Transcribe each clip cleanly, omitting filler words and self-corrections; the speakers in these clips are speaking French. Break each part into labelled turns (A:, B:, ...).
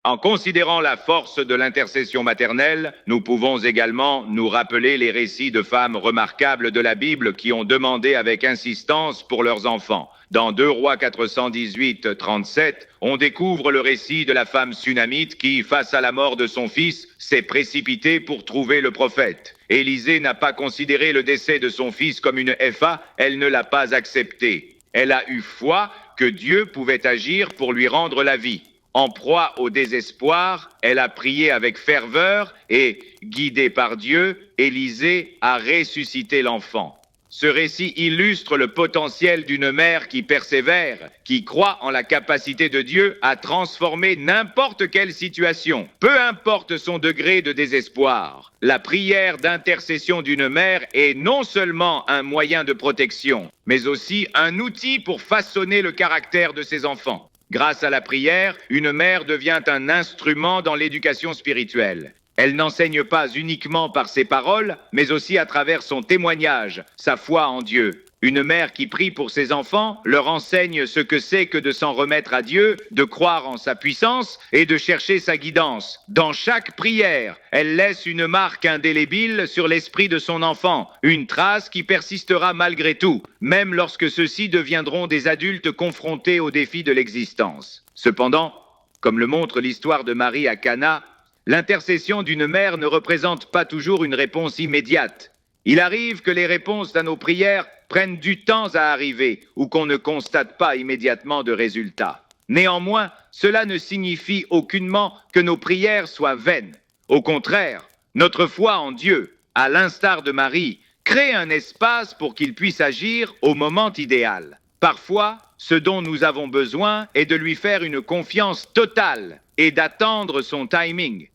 A: En considérant la force de l'intercession maternelle, nous pouvons également nous rappeler les récits de femmes remarquables de la Bible qui ont demandé avec insistance pour leurs enfants. Dans 2 Rois 418, 37, on découvre le récit de la femme sunamite qui, face à la mort de son fils, s'est précipitée pour trouver le prophète. Élisée n'a pas considéré le décès de son fils comme une FA, elle ne l'a pas accepté. Elle a eu foi que Dieu pouvait agir pour lui rendre la vie. En proie au désespoir, elle a prié avec ferveur et, guidée par Dieu, Élisée a ressuscité l'enfant. Ce récit illustre le potentiel d'une mère qui persévère, qui croit en la capacité de Dieu à transformer n'importe quelle situation, peu importe son degré de désespoir. La prière d'intercession d'une mère est non seulement un moyen de protection, mais aussi un outil pour façonner le caractère de ses enfants. Grâce à la prière, une mère devient un instrument dans l'éducation spirituelle. Elle n'enseigne pas uniquement par ses paroles, mais aussi à travers son témoignage, sa foi en Dieu. Une mère qui prie pour ses enfants leur enseigne ce que c'est que de s'en remettre à Dieu, de croire en sa puissance et de chercher sa guidance. Dans chaque prière, elle laisse une marque indélébile sur l'esprit de son enfant, une trace qui persistera malgré tout, même lorsque ceux-ci deviendront des adultes confrontés aux défis de l'existence. Cependant, comme le montre l'histoire de Marie à Cana, l'intercession d'une mère ne représente pas toujours une réponse immédiate. Il arrive que les réponses à nos prières prennent du temps à arriver ou qu'on ne constate pas immédiatement de résultats. Néanmoins, cela ne signifie aucunement que nos prières soient vaines. Au contraire, notre foi en Dieu, à l'instar de Marie, crée un espace pour qu'il puisse agir au moment idéal. Parfois, ce dont nous avons besoin est de lui faire une confiance totale et d'attendre son timing.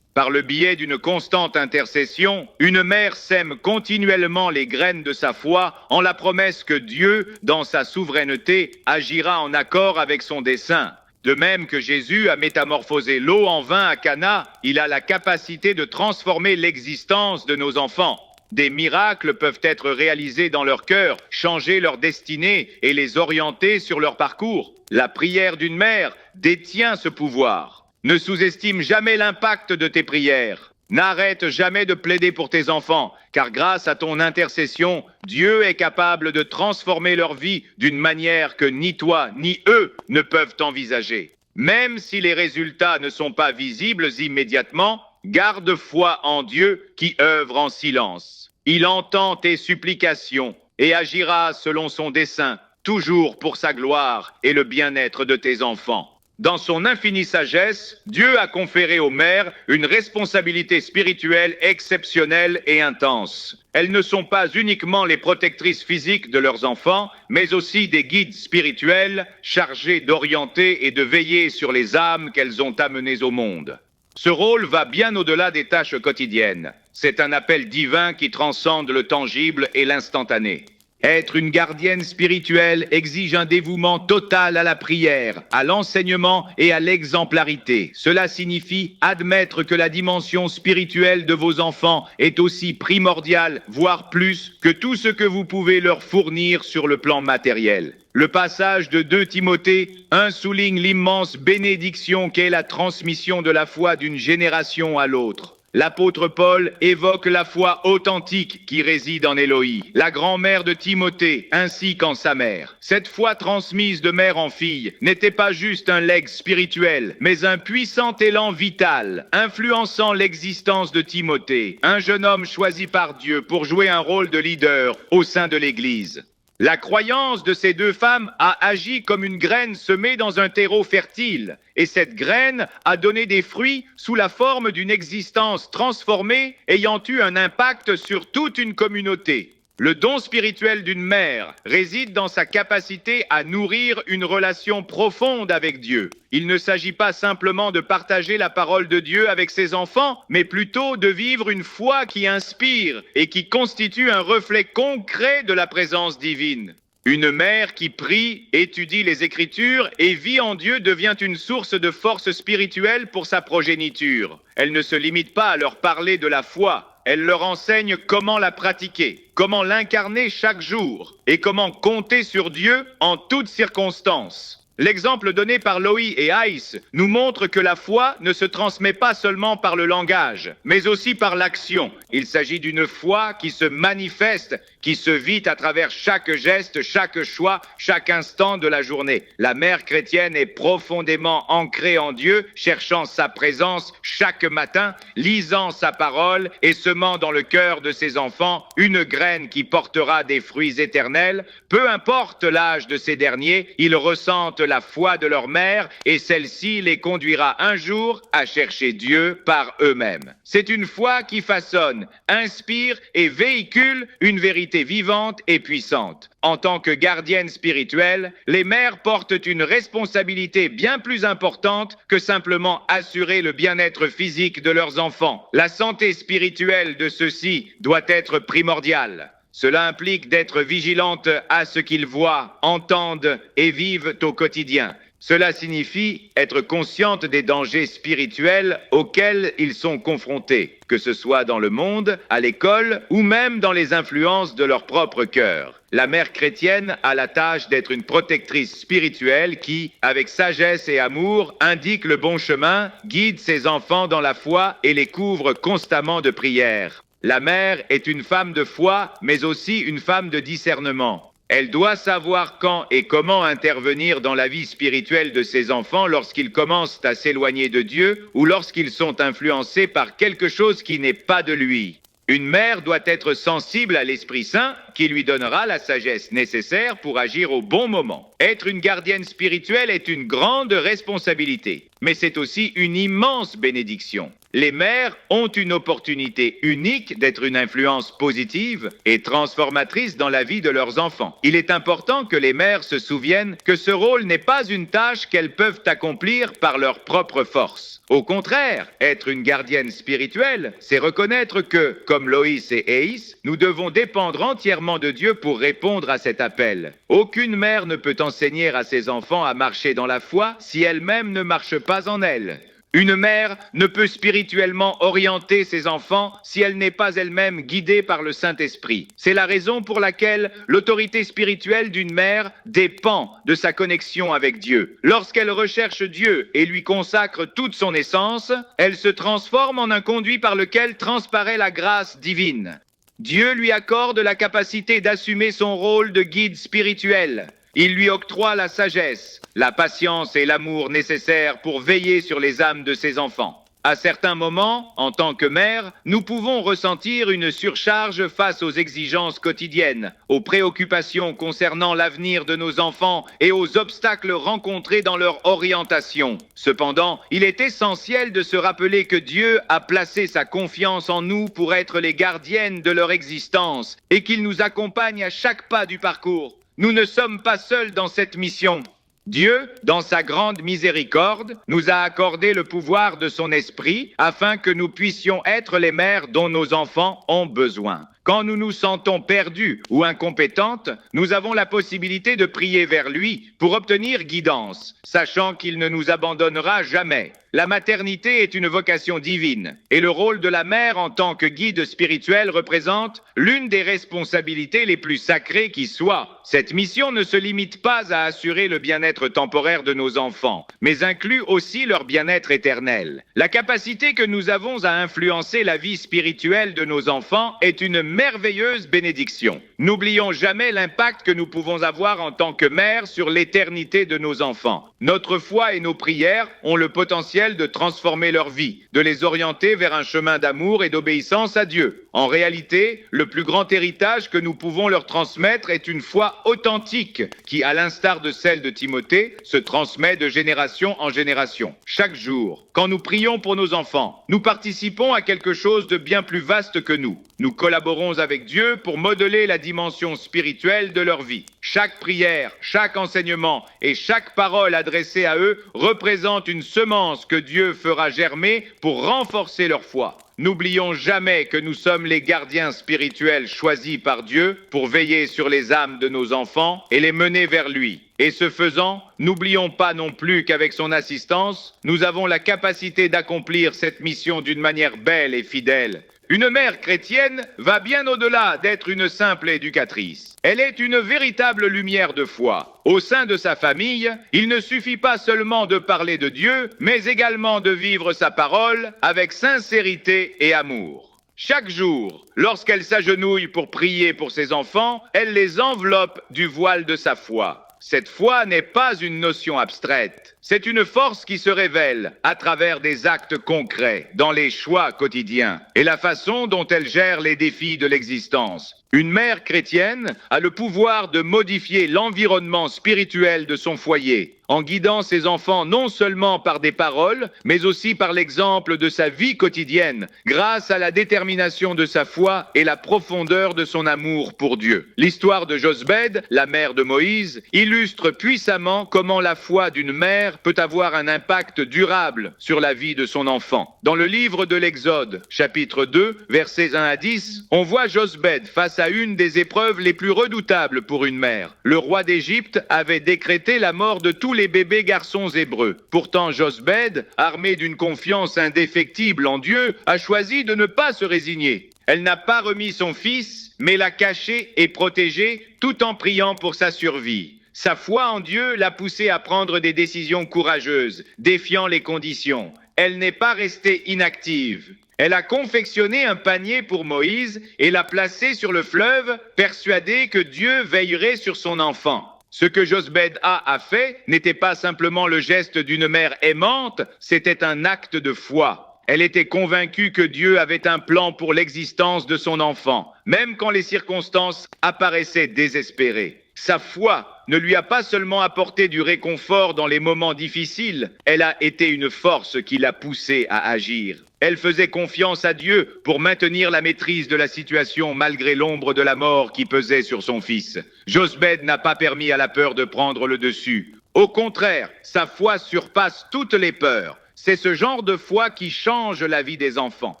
A: Par le biais d'une constante intercession, une mère sème continuellement les graines de sa foi en la promesse que Dieu, dans sa souveraineté, agira en accord avec son dessein. De même que Jésus a métamorphosé l'eau en vin à Cana, il a la capacité de transformer l'existence de nos enfants. Des miracles peuvent être réalisés dans leur cœur, changer leur destinée et les orienter sur leur parcours. La prière d'une mère détient ce pouvoir. Ne sous-estime jamais l'impact de tes prières. N'arrête jamais de plaider pour tes enfants, car grâce à ton intercession, Dieu est capable de transformer leur vie d'une manière que ni toi ni eux ne peuvent envisager. Même si les résultats ne sont pas visibles immédiatement, garde foi en Dieu qui œuvre en silence. Il entend tes supplications et agira selon son dessein, toujours pour sa gloire et le bien-être de tes enfants. Dans son infinie sagesse, Dieu a conféré aux mères une responsabilité spirituelle exceptionnelle et intense. Elles ne sont pas uniquement les protectrices physiques de leurs enfants, mais aussi des guides spirituels chargés d'orienter et de veiller sur les âmes qu'elles ont amenées au monde. Ce rôle va bien au-delà des tâches quotidiennes. C'est un appel divin qui transcende le tangible et l'instantané. Être une gardienne spirituelle exige un dévouement total à la prière, à l'enseignement et à l'exemplarité. Cela signifie admettre que la dimension spirituelle de vos enfants est aussi primordiale, voire plus, que tout ce que vous pouvez leur fournir sur le plan matériel. Le passage de 2 Timothée 1 souligne l'immense bénédiction qu'est la transmission de la foi d'une génération à l'autre. L'apôtre Paul évoque la foi authentique qui réside en Éloïe, la grand-mère de Timothée, ainsi qu'en sa mère. Cette foi transmise de mère en fille n'était pas juste un legs spirituel, mais un puissant élan vital, influençant l'existence de Timothée, un jeune homme choisi par Dieu pour jouer un rôle de leader au sein de l'Église. La croyance de ces 2 femmes a agi comme une graine semée dans un terreau fertile, et cette graine a donné des fruits sous la forme d'une existence transformée ayant eu un impact sur toute une communauté. Le don spirituel d'une mère réside dans sa capacité à nourrir une relation profonde avec Dieu. Il ne s'agit pas simplement de partager la parole de Dieu avec ses enfants, mais plutôt de vivre une foi qui inspire et qui constitue un reflet concret de la présence divine. Une mère qui prie, étudie les Écritures et vit en Dieu devient une source de force spirituelle pour sa progéniture. Elle ne se limite pas à leur parler de la foi. Elle leur enseigne comment la pratiquer, comment l'incarner chaque jour et comment compter sur Dieu en toutes circonstances. L'exemple donné par Loï et Aïs nous montre que la foi ne se transmet pas seulement par le langage, mais aussi par l'action. Il s'agit d'une foi qui se manifeste, qui se vit à travers chaque geste, chaque choix, chaque instant de la journée. La mère chrétienne est profondément ancrée en Dieu, cherchant sa présence chaque matin, lisant sa parole et semant dans le cœur de ses enfants une graine qui portera des fruits éternels. Peu importe l'âge de ces derniers, ils ressentent la foi de leur mère et celle-ci les conduira un jour à chercher Dieu par eux-mêmes. C'est une foi qui façonne, inspire et véhicule une vérité vivante et puissante. En tant que gardiennes spirituelles, les mères portent une responsabilité bien plus importante que simplement assurer le bien-être physique de leurs enfants. La santé spirituelle de ceux-ci doit être primordiale. Cela implique d'être vigilante à ce qu'ils voient, entendent et vivent au quotidien. Cela signifie être consciente des dangers spirituels auxquels ils sont confrontés, que ce soit dans le monde, à l'école ou même dans les influences de leur propre cœur. La mère chrétienne a la tâche d'être une protectrice spirituelle qui, avec sagesse et amour, indique le bon chemin, guide ses enfants dans la foi et les couvre constamment de prières. La mère est une femme de foi, mais aussi une femme de discernement. Elle doit savoir quand et comment intervenir dans la vie spirituelle de ses enfants lorsqu'ils commencent à s'éloigner de Dieu ou lorsqu'ils sont influencés par quelque chose qui n'est pas de lui. Une mère doit être sensible à l'Esprit Saint qui lui donnera la sagesse nécessaire pour agir au bon moment. Être une gardienne spirituelle est une grande responsabilité, mais c'est aussi une immense bénédiction. Les mères ont une opportunité unique d'être une influence positive et transformatrice dans la vie de leurs enfants. Il est important que les mères se souviennent que ce rôle n'est pas une tâche qu'elles peuvent accomplir par leur propre force. Au contraire, être une gardienne spirituelle, c'est reconnaître que, comme Loïs et Aïs, nous devons dépendre entièrement de Dieu pour répondre à cet appel. Aucune mère ne peut enseigner à ses enfants à marcher dans la foi si elle-même ne marche pas en elle. Une mère ne peut spirituellement orienter ses enfants si elle n'est pas elle-même guidée par le Saint-Esprit. C'est la raison pour laquelle l'autorité spirituelle d'une mère dépend de sa connexion avec Dieu. Lorsqu'elle recherche Dieu et lui consacre toute son essence, elle se transforme en un conduit par lequel transparaît la grâce divine. Dieu lui accorde la capacité d'assumer son rôle de guide spirituel. Il lui octroie la sagesse, la patience et l'amour nécessaires pour veiller sur les âmes de ses enfants. À certains moments, en tant que mère, nous pouvons ressentir une surcharge face aux exigences quotidiennes, aux préoccupations concernant l'avenir de nos enfants et aux obstacles rencontrés dans leur orientation. Cependant, il est essentiel de se rappeler que Dieu a placé sa confiance en nous pour être les gardiennes de leur existence et qu'il nous accompagne à chaque pas du parcours. Nous ne sommes pas seuls dans cette mission. Dieu, dans sa grande miséricorde, nous a accordé le pouvoir de son esprit afin que nous puissions être les mères dont nos enfants ont besoin. Quand nous nous sentons perdus ou incompétentes, nous avons la possibilité de prier vers lui pour obtenir guidance, sachant qu'il ne nous abandonnera jamais. La maternité est une vocation divine et le rôle de la mère en tant que guide spirituel représente l'une des responsabilités les plus sacrées qui soit. Cette mission ne se limite pas à assurer le bien-être temporaire de nos enfants, mais inclut aussi leur bien-être éternel. La capacité que nous avons à influencer la vie spirituelle de nos enfants est une merveilleuse bénédiction. N'oublions jamais l'impact que nous pouvons avoir en tant que mères sur l'éternité de nos enfants. Notre foi et nos prières ont le potentiel de transformer leur vie, de les orienter vers un chemin d'amour et d'obéissance à Dieu. En réalité, le plus grand héritage que nous pouvons leur transmettre est une foi authentique qui, à l'instar de celle de Timothée, se transmet de génération en génération. Chaque jour, quand nous prions pour nos enfants, nous participons à quelque chose de bien plus vaste que nous. Nous collaborons avec Dieu pour modeler la dimension spirituelle de leur vie. Chaque prière, chaque enseignement et chaque parole adressée à eux représente une semence que Dieu fera germer pour renforcer leur foi. N'oublions jamais que nous sommes les gardiens spirituels choisis par Dieu pour veiller sur les âmes de nos enfants et les mener vers lui. Et ce faisant, n'oublions pas non plus qu'avec son assistance, nous avons la capacité d'accomplir cette mission d'une manière belle et fidèle. Une mère chrétienne va bien au-delà d'être une simple éducatrice. Elle est une véritable lumière de foi. Au sein de sa famille, il ne suffit pas seulement de parler de Dieu, mais également de vivre sa parole avec sincérité et amour. Chaque jour, lorsqu'elle s'agenouille pour prier pour ses enfants, elle les enveloppe du voile de sa foi. Cette foi n'est pas une notion abstraite, c'est une force qui se révèle à travers des actes concrets, dans les choix quotidiens et la façon dont elle gère les défis de l'existence. Une mère chrétienne a le pouvoir de modifier l'environnement spirituel de son foyer, en guidant ses enfants non seulement par des paroles, mais aussi par l'exemple de sa vie quotidienne, grâce à la détermination de sa foi et la profondeur de son amour pour Dieu. L'histoire de Josbed, la mère de Moïse, illustre puissamment comment la foi d'une mère peut avoir un impact durable sur la vie de son enfant. Dans le livre de l'Exode, chapitre 2, versets 1 à 10, on voit Josbed face à une des épreuves les plus redoutables pour une mère. Le roi d'Égypte avait décrété la mort de tous les bébés garçons hébreux. Pourtant, Josbed, armée d'une confiance indéfectible en Dieu, a choisi de ne pas se résigner. Elle n'a pas remis son fils, mais l'a caché et protégé tout en priant pour sa survie. Sa foi en Dieu l'a poussée à prendre des décisions courageuses, défiant les conditions. Elle n'est pas restée inactive. Elle a confectionné un panier pour Moïse et l'a placé sur le fleuve, persuadée que Dieu veillerait sur son enfant. Ce que Josbed a fait n'était pas simplement le geste d'une mère aimante, c'était un acte de foi. Elle était convaincue que Dieu avait un plan pour l'existence de son enfant, même quand les circonstances apparaissaient désespérées. Sa foi ne lui a pas seulement apporté du réconfort dans les moments difficiles, elle a été une force qui l'a poussée à agir. Elle faisait confiance à Dieu pour maintenir la maîtrise de la situation malgré l'ombre de la mort qui pesait sur son fils. Josbed n'a pas permis à la peur de prendre le dessus. Au contraire, sa foi surpasse toutes les peurs. C'est ce genre de foi qui change la vie des enfants.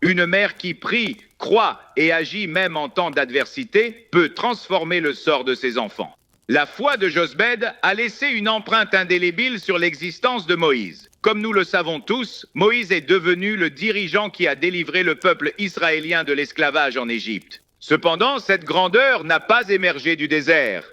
A: Une mère qui prie, croit et agit même en temps d'adversité peut transformer le sort de ses enfants. La foi de Josbed a laissé une empreinte indélébile sur l'existence de Moïse. Comme nous le savons tous, Moïse est devenu le dirigeant qui a délivré le peuple israélien de l'esclavage en Égypte. Cependant, cette grandeur n'a pas émergé du désert.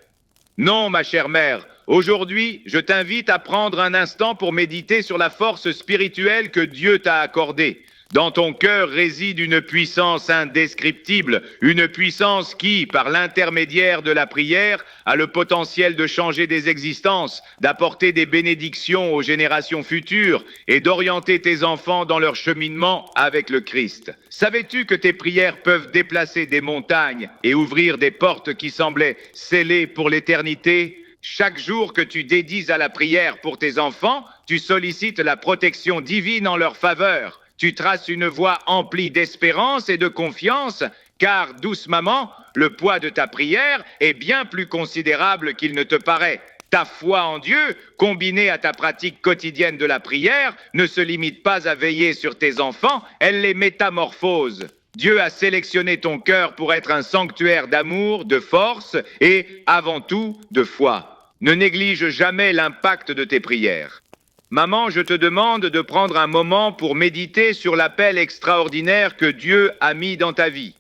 A: Non, ma chère mère, aujourd'hui, je t'invite à prendre un instant pour méditer sur la force spirituelle que Dieu t'a accordée. Dans ton cœur réside une puissance indescriptible, une puissance qui, par l'intermédiaire de la prière, a le potentiel de changer des existences, d'apporter des bénédictions aux générations futures et d'orienter tes enfants dans leur cheminement avec le Christ. Savais-tu que tes prières peuvent déplacer des montagnes et ouvrir des portes qui semblaient scellées pour l'éternité ? Chaque jour que tu dédies à la prière pour tes enfants, tu sollicites la protection divine en leur faveur. Tu traces une voie emplie d'espérance et de confiance, car, douce maman, le poids de ta prière est bien plus considérable qu'il ne te paraît. Ta foi en Dieu, combinée à ta pratique quotidienne de la prière, ne se limite pas à veiller sur tes enfants, elle les métamorphose. Dieu a sélectionné ton cœur pour être un sanctuaire d'amour, de force et, avant tout, de foi. Ne néglige jamais l'impact de tes prières. Maman, je te demande de prendre un moment pour méditer sur l'appel extraordinaire que Dieu a mis dans ta vie.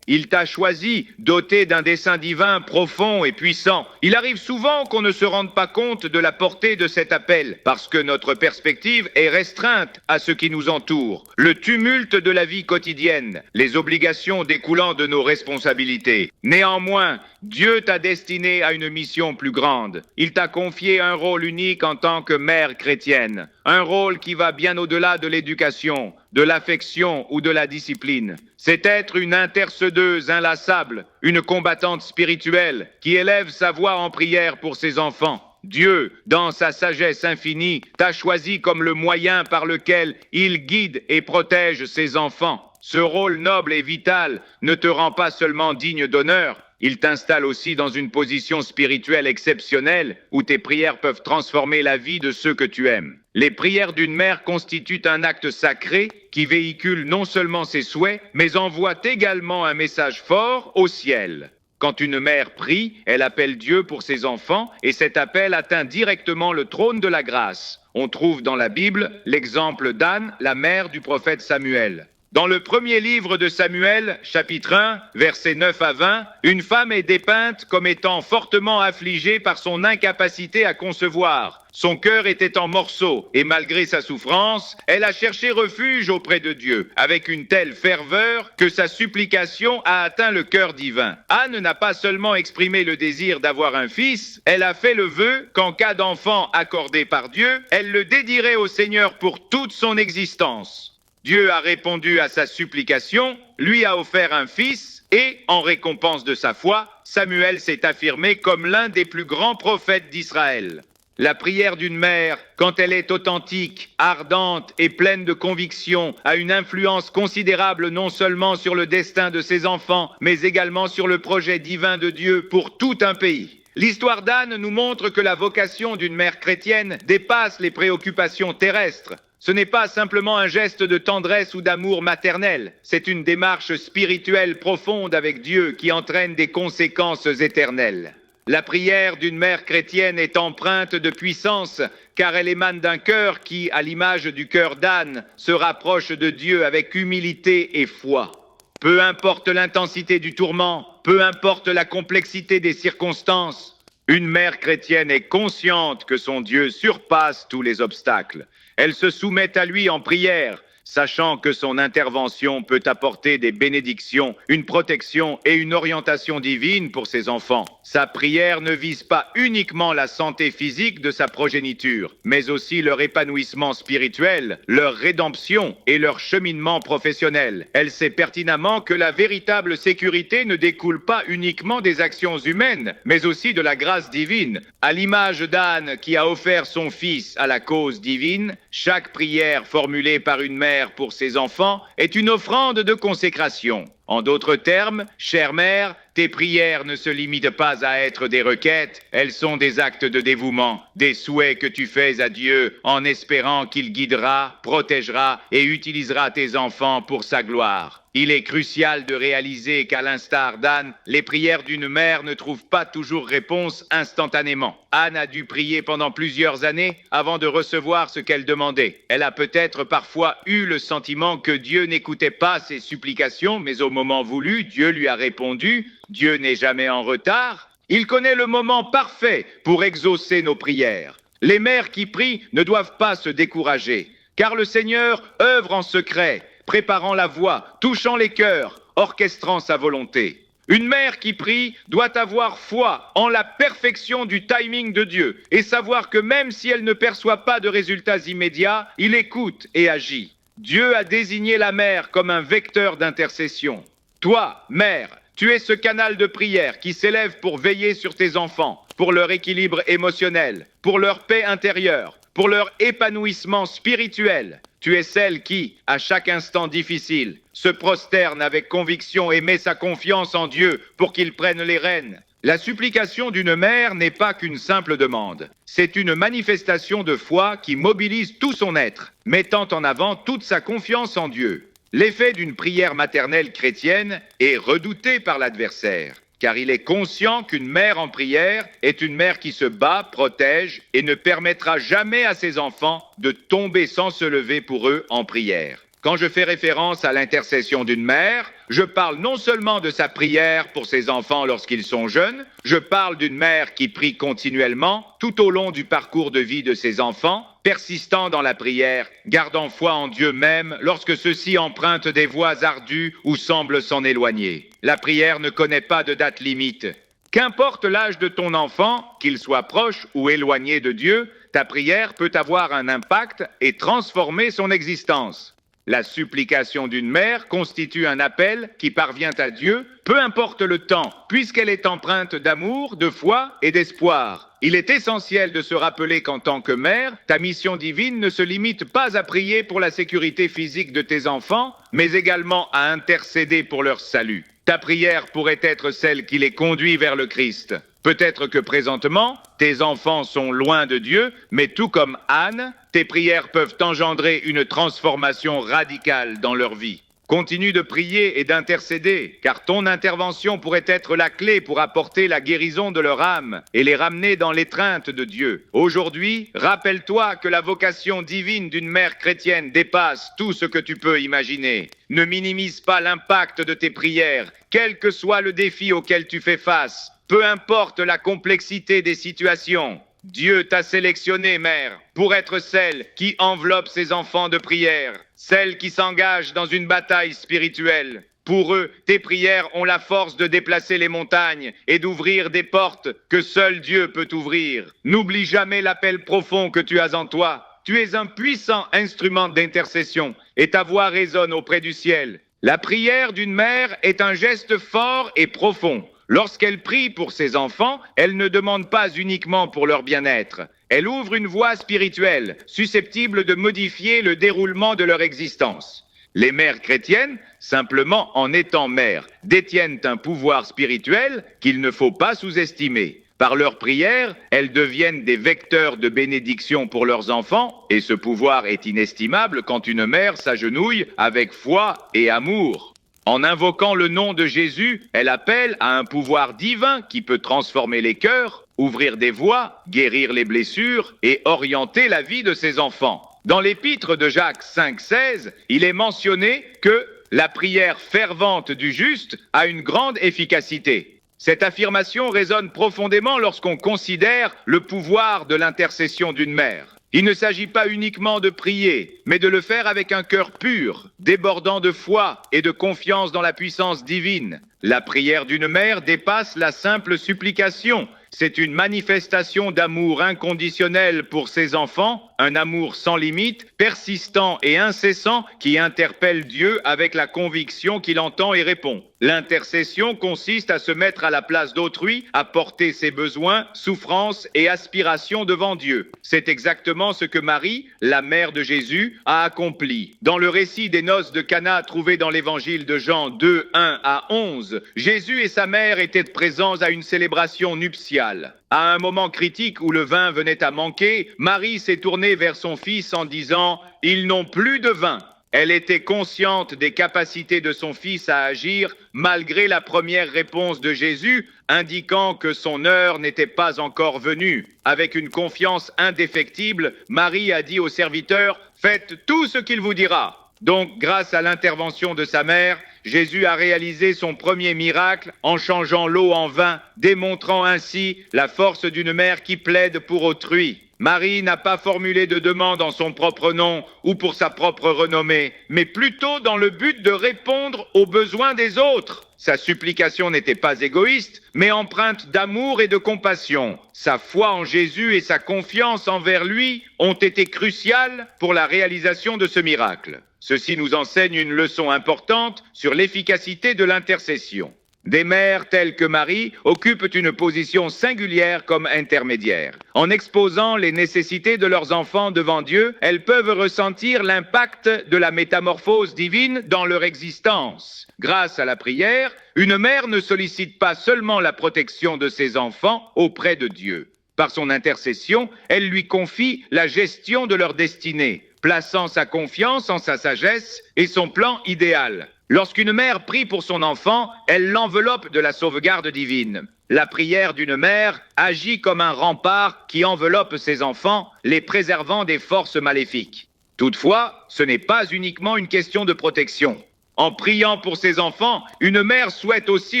A: Il t'a choisi, doté d'un dessein divin profond et puissant. Il arrive souvent qu'on ne se rende pas compte de la portée de cet appel, parce que notre perspective est restreinte à ce qui nous entoure. Le tumulte de la vie quotidienne, les obligations découlant de nos responsabilités. Néanmoins, Dieu t'a destiné à une mission plus grande. Il t'a confié un rôle unique en tant que mère chrétienne. Un rôle qui va bien au-delà de l'éducation, de l'affection ou de la discipline. C'est être une intercedeuse inlassable, une combattante spirituelle qui élève sa voix en prière pour ses enfants. Dieu, dans sa sagesse infinie, t'a choisi comme le moyen par lequel il guide et protège ses enfants. Ce rôle noble et vital ne te rend pas seulement digne d'honneur, il t'installe aussi dans une position spirituelle exceptionnelle où tes prières peuvent transformer la vie de ceux que tu aimes. Les prières d'une mère constituent un acte sacré qui véhicule non seulement ses souhaits, mais envoie également un message fort au ciel. Quand une mère prie, elle appelle Dieu pour ses enfants et cet appel atteint directement le trône de la grâce. On trouve dans la Bible l'exemple d'Anne, la mère du prophète Samuel. Dans le premier livre de Samuel, chapitre 1, versets 9 à 20, une femme est dépeinte comme étant fortement affligée par son incapacité à concevoir. Son cœur était en morceaux et malgré sa souffrance, elle a cherché refuge auprès de Dieu avec une telle ferveur que sa supplication a atteint le cœur divin. Anne n'a pas seulement exprimé le désir d'avoir un fils, elle a fait le vœu qu'en cas d'enfant accordé par Dieu, elle le dédierait au Seigneur pour toute son existence. Dieu a répondu à sa supplication, lui a offert un fils et, en récompense de sa foi, Samuel s'est affirmé comme l'un des plus grands prophètes d'Israël. La prière d'une mère, quand elle est authentique, ardente et pleine de conviction, a une influence considérable non seulement sur le destin de ses enfants, mais également sur le projet divin de Dieu pour tout un pays. L'histoire d'Anne nous montre que la vocation d'une mère chrétienne dépasse les préoccupations terrestres. Ce n'est pas simplement un geste de tendresse ou d'amour maternel, c'est une démarche spirituelle profonde avec Dieu qui entraîne des conséquences éternelles. La prière d'une mère chrétienne est empreinte de puissance, car elle émane d'un cœur qui, à l'image du cœur d'Anne, se rapproche de Dieu avec humilité et foi. Peu importe l'intensité du tourment, peu importe la complexité des circonstances, une mère chrétienne est consciente que son Dieu surpasse tous les obstacles. Elle se soumet à lui en prière, sachant que son intervention peut apporter des bénédictions, une protection et une orientation divine pour ses enfants. Sa prière ne vise pas uniquement la santé physique de sa progéniture, mais aussi leur épanouissement spirituel, leur rédemption et leur cheminement professionnel. Elle sait pertinemment que la véritable sécurité ne découle pas uniquement des actions humaines, mais aussi de la grâce divine. À l'image d'Anne qui a offert son fils à la cause divine, chaque prière formulée par une mère pour ses enfants est une offrande de consécration. En d'autres termes, chère mère, tes prières ne se limitent pas à être des requêtes, elles sont des actes de dévouement, des souhaits que tu fais à Dieu en espérant qu'il guidera, protégera et utilisera tes enfants pour sa gloire. Il est crucial de réaliser qu'à l'instar d'Anne, les prières d'une mère ne trouvent pas toujours réponse instantanément. Anne a dû prier pendant plusieurs années avant de recevoir ce qu'elle demandait. Elle a peut-être parfois eu le sentiment que Dieu n'écoutait pas ses supplications, mais au moment voulu, Dieu lui a répondu. Dieu n'est jamais en retard. Il connaît le moment parfait pour exaucer nos prières. Les mères qui prient ne doivent pas se décourager, car le Seigneur œuvre en secret, préparant la voie, touchant les cœurs, orchestrant sa volonté. Une mère qui prie doit avoir foi en la perfection du timing de Dieu et savoir que même si elle ne perçoit pas de résultats immédiats, il écoute et agit. Dieu a désigné la mère comme un vecteur d'intercession. Toi, mère, tu es ce canal de prière qui s'élève pour veiller sur tes enfants, pour leur équilibre émotionnel, pour leur paix intérieure, pour leur épanouissement spirituel. Tu es celle qui, à chaque instant difficile, se prosterne avec conviction et met sa confiance en Dieu pour qu'il prenne les rênes. La supplication d'une mère n'est pas qu'une simple demande. C'est une manifestation de foi qui mobilise tout son être, mettant en avant toute sa confiance en Dieu. L'effet d'une prière maternelle chrétienne est redouté par l'adversaire, car il est conscient qu'une mère en prière est une mère qui se bat, protège et ne permettra jamais à ses enfants de tomber sans se lever pour eux en prière. Quand je fais référence à l'intercession d'une mère, je parle non seulement de sa prière pour ses enfants lorsqu'ils sont jeunes, je parle d'une mère qui prie continuellement tout au long du parcours de vie de ses enfants, persistant dans la prière, gardant foi en Dieu même lorsque ceux-ci empruntent des voies ardues ou semblent s'en éloigner. La prière ne connaît pas de date limite. Qu'importe l'âge de ton enfant, qu'il soit proche ou éloigné de Dieu, ta prière peut avoir un impact et transformer son existence. La supplication d'une mère constitue un appel qui parvient à Dieu, peu importe le temps, puisqu'elle est empreinte d'amour, de foi et d'espoir. Il est essentiel de se rappeler qu'en tant que mère, ta mission divine ne se limite pas à prier pour la sécurité physique de tes enfants, mais également à intercéder pour leur salut. Ta prière pourrait être celle qui les conduit vers le Christ. Peut-être que présentement, tes enfants sont loin de Dieu, mais tout comme Anne, tes prières peuvent engendrer une transformation radicale dans leur vie. Continue de prier et d'intercéder, car ton intervention pourrait être la clé pour apporter la guérison de leur âme et les ramener dans l'étreinte de Dieu. Aujourd'hui, rappelle-toi que la vocation divine d'une mère chrétienne dépasse tout ce que tu peux imaginer. Ne minimise pas l'impact de tes prières, quel que soit le défi auquel tu fais face, peu importe la complexité des situations. Dieu t'a sélectionné, mère, pour être celle qui enveloppe ses enfants de prière, celle qui s'engage dans une bataille spirituelle. Pour eux, tes prières ont la force de déplacer les montagnes et d'ouvrir des portes que seul Dieu peut ouvrir. N'oublie jamais l'appel profond que tu as en toi. Tu es un puissant instrument d'intercession et ta voix résonne auprès du ciel. La prière d'une mère est un geste fort et profond. Lorsqu'elle prie pour ses enfants, elle ne demande pas uniquement pour leur bien-être. Elle ouvre une voie spirituelle, susceptible de modifier le déroulement de leur existence. Les mères chrétiennes, simplement en étant mères, détiennent un pouvoir spirituel qu'il ne faut pas sous-estimer. Par leurs prières, elles deviennent des vecteurs de bénédiction pour leurs enfants, et ce pouvoir est inestimable quand une mère s'agenouille avec foi et amour. En invoquant le nom de Jésus, elle appelle à un pouvoir divin qui peut transformer les cœurs, ouvrir des voies, guérir les blessures et orienter la vie de ses enfants. Dans l'épître de Jacques 5,16, il est mentionné que la prière fervente du juste a une grande efficacité. Cette affirmation résonne profondément lorsqu'on considère le pouvoir de l'intercession d'une mère. Il ne s'agit pas uniquement de prier, mais de le faire avec un cœur pur, débordant de foi et de confiance dans la puissance divine. La prière d'une mère dépasse la simple supplication. C'est une manifestation d'amour inconditionnel pour ses enfants, un amour sans limite, persistant et incessant qui interpelle Dieu avec la conviction qu'il entend et répond. L'intercession consiste à se mettre à la place d'autrui, à porter ses besoins, souffrances et aspirations devant Dieu. C'est exactement ce que Marie, la mère de Jésus, a accompli. Dans le récit des noces de Cana trouvé dans l'évangile de Jean 2, 1 à 11, Jésus et sa mère étaient présents à une célébration nuptiale. À un moment critique où le vin venait à manquer, Marie s'est tournée vers son fils en disant « Ils n'ont plus de vin ». Elle était consciente des capacités de son fils à agir malgré la première réponse de Jésus, indiquant que son heure n'était pas encore venue. Avec une confiance indéfectible, Marie a dit au serviteur « Faites tout ce qu'il vous dira ». Donc, grâce à l'intervention de sa mère, Jésus a réalisé son premier miracle en changeant l'eau en vin, démontrant ainsi la force d'une mère qui plaide pour autrui. Marie n'a pas formulé de demande en son propre nom ou pour sa propre renommée, mais plutôt dans le but de répondre aux besoins des autres. Sa supplication n'était pas égoïste, mais empreinte d'amour et de compassion. Sa foi en Jésus et sa confiance envers lui ont été cruciales pour la réalisation de ce miracle. Ceci nous enseigne une leçon importante sur l'efficacité de l'intercession. Des mères telles que Marie occupent une position singulière comme intermédiaire. En exposant les nécessités de leurs enfants devant Dieu, elles peuvent ressentir l'impact de la métamorphose divine dans leur existence. Grâce à la prière, une mère ne sollicite pas seulement la protection de ses enfants auprès de Dieu. Par son intercession, elle lui confie la gestion de leur destinée, plaçant sa confiance en sa sagesse et son plan idéal. Lorsqu'une mère prie pour son enfant, elle l'enveloppe de la sauvegarde divine. La prière d'une mère agit comme un rempart qui enveloppe ses enfants, les préservant des forces maléfiques. Toutefois, ce n'est pas uniquement une question de protection. En priant pour ses enfants, une mère souhaite aussi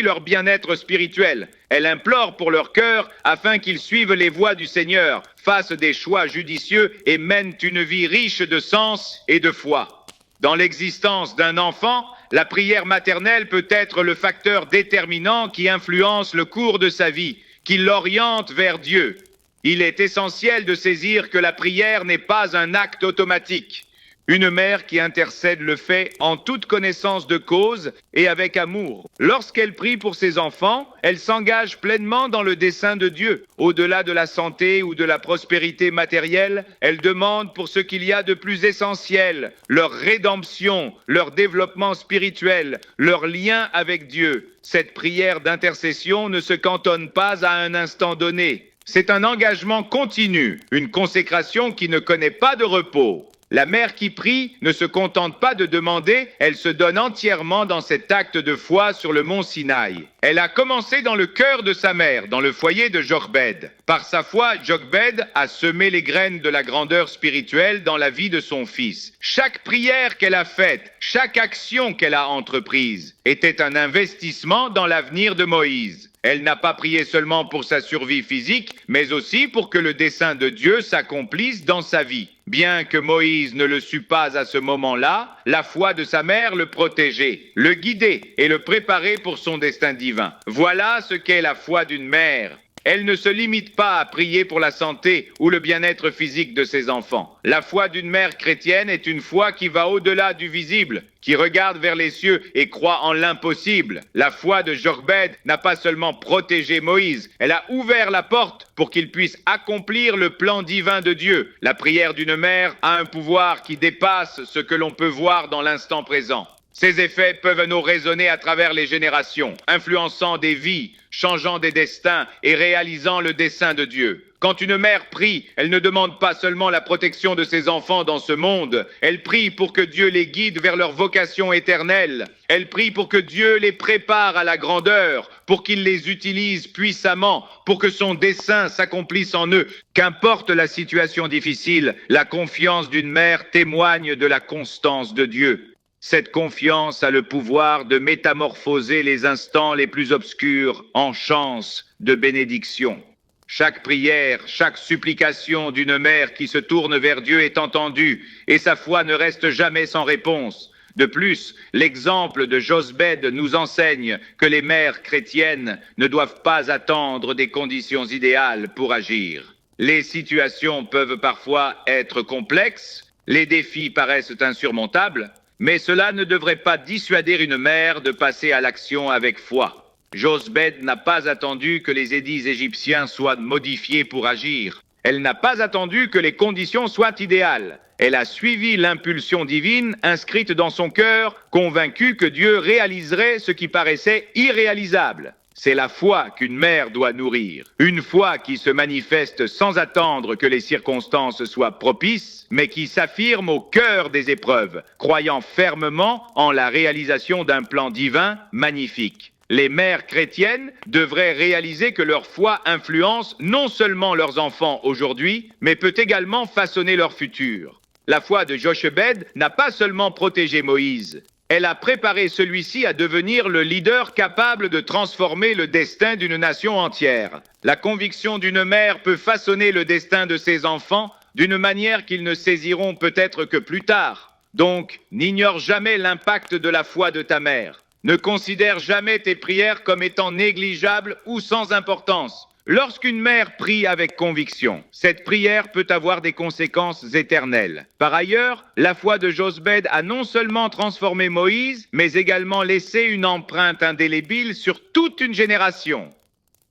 A: leur bien-être spirituel. Elle implore pour leur cœur afin qu'ils suivent les voies du Seigneur, fassent des choix judicieux et mènent une vie riche de sens et de foi. Dans l'existence d'un enfant, la prière maternelle peut être le facteur déterminant qui influence le cours de sa vie, qui l'oriente vers Dieu. Il est essentiel de saisir que la prière n'est pas un acte automatique. Une mère qui intercède le fait en toute connaissance de cause et avec amour. Lorsqu'elle prie pour ses enfants, elle s'engage pleinement dans le dessein de Dieu. Au-delà de la santé ou de la prospérité matérielle, elle demande pour ce qu'il y a de plus essentiel, leur rédemption, leur développement spirituel, leur lien avec Dieu. Cette prière d'intercession ne se cantonne pas à un instant donné. C'est un engagement continu, une consécration qui ne connaît pas de repos. La mère qui prie ne se contente pas de demander, elle se donne entièrement dans cet acte de foi sur le mont Sinaï. Elle a commencé dans le cœur de sa mère, dans le foyer de Jochebed. Par sa foi, Jochebed a semé les graines de la grandeur spirituelle dans la vie de son fils. Chaque prière qu'elle a faite, chaque action qu'elle a entreprise, était un investissement dans l'avenir de Moïse. Elle n'a pas prié seulement pour sa survie physique, mais aussi pour que le dessein de Dieu s'accomplisse dans sa vie. Bien que Moïse ne le sût pas à ce moment-là, la foi de sa mère le protégeait, le guidait et le préparait pour son destin divin. Voilà ce qu'est la foi d'une mère. Elle ne se limite pas à prier pour la santé ou le bien-être physique de ses enfants. La foi d'une mère chrétienne est une foi qui va au-delà du visible, qui regarde vers les cieux et croit en l'impossible. La foi de Jochebed n'a pas seulement protégé Moïse, elle a ouvert la porte pour qu'il puisse accomplir le plan divin de Dieu. La prière d'une mère a un pouvoir qui dépasse ce que l'on peut voir dans l'instant présent. Ces effets peuvent nous résonner à travers les générations, influençant des vies, changeant des destins et réalisant le dessein de Dieu. Quand une mère prie, elle ne demande pas seulement la protection de ses enfants dans ce monde, elle prie pour que Dieu les guide vers leur vocation éternelle. Elle prie pour que Dieu les prépare à la grandeur, pour qu'il les utilise puissamment, pour que son dessein s'accomplisse en eux. Qu'importe la situation difficile, la confiance d'une mère témoigne de la constance de Dieu. Cette confiance a le pouvoir de métamorphoser les instants les plus obscurs en chances de bénédiction. Chaque prière, chaque supplication d'une mère qui se tourne vers Dieu est entendue et sa foi ne reste jamais sans réponse. De plus, l'exemple de Jochebed nous enseigne que les mères chrétiennes ne doivent pas attendre des conditions idéales pour agir. Les situations peuvent parfois être complexes, les défis paraissent insurmontables, mais cela ne devrait pas dissuader une mère de passer à l'action avec foi. Jochebed n'a pas attendu que les édits égyptiens soient modifiés pour agir. Elle n'a pas attendu que les conditions soient idéales. Elle a suivi l'impulsion divine inscrite dans son cœur, convaincue que Dieu réaliserait ce qui paraissait irréalisable. C'est la foi qu'une mère doit nourrir. Une foi qui se manifeste sans attendre que les circonstances soient propices, mais qui s'affirme au cœur des épreuves, croyant fermement en la réalisation d'un plan divin magnifique. Les mères chrétiennes devraient réaliser que leur foi influence non seulement leurs enfants aujourd'hui, mais peut également façonner leur futur. La foi de Jochebed n'a pas seulement protégé Moïse, elle a préparé celui-ci à devenir le leader capable de transformer le destin d'une nation entière. La conviction d'une mère peut façonner le destin de ses enfants d'une manière qu'ils ne saisiront peut-être que plus tard. Donc, n'ignore jamais l'impact de la foi de ta mère. Ne considère jamais tes prières comme étant négligeables ou sans importance. Lorsqu'une mère prie avec conviction, cette prière peut avoir des conséquences éternelles. Par ailleurs, la foi de Jochebed a non seulement transformé Moïse, mais également laissé une empreinte indélébile sur toute une génération.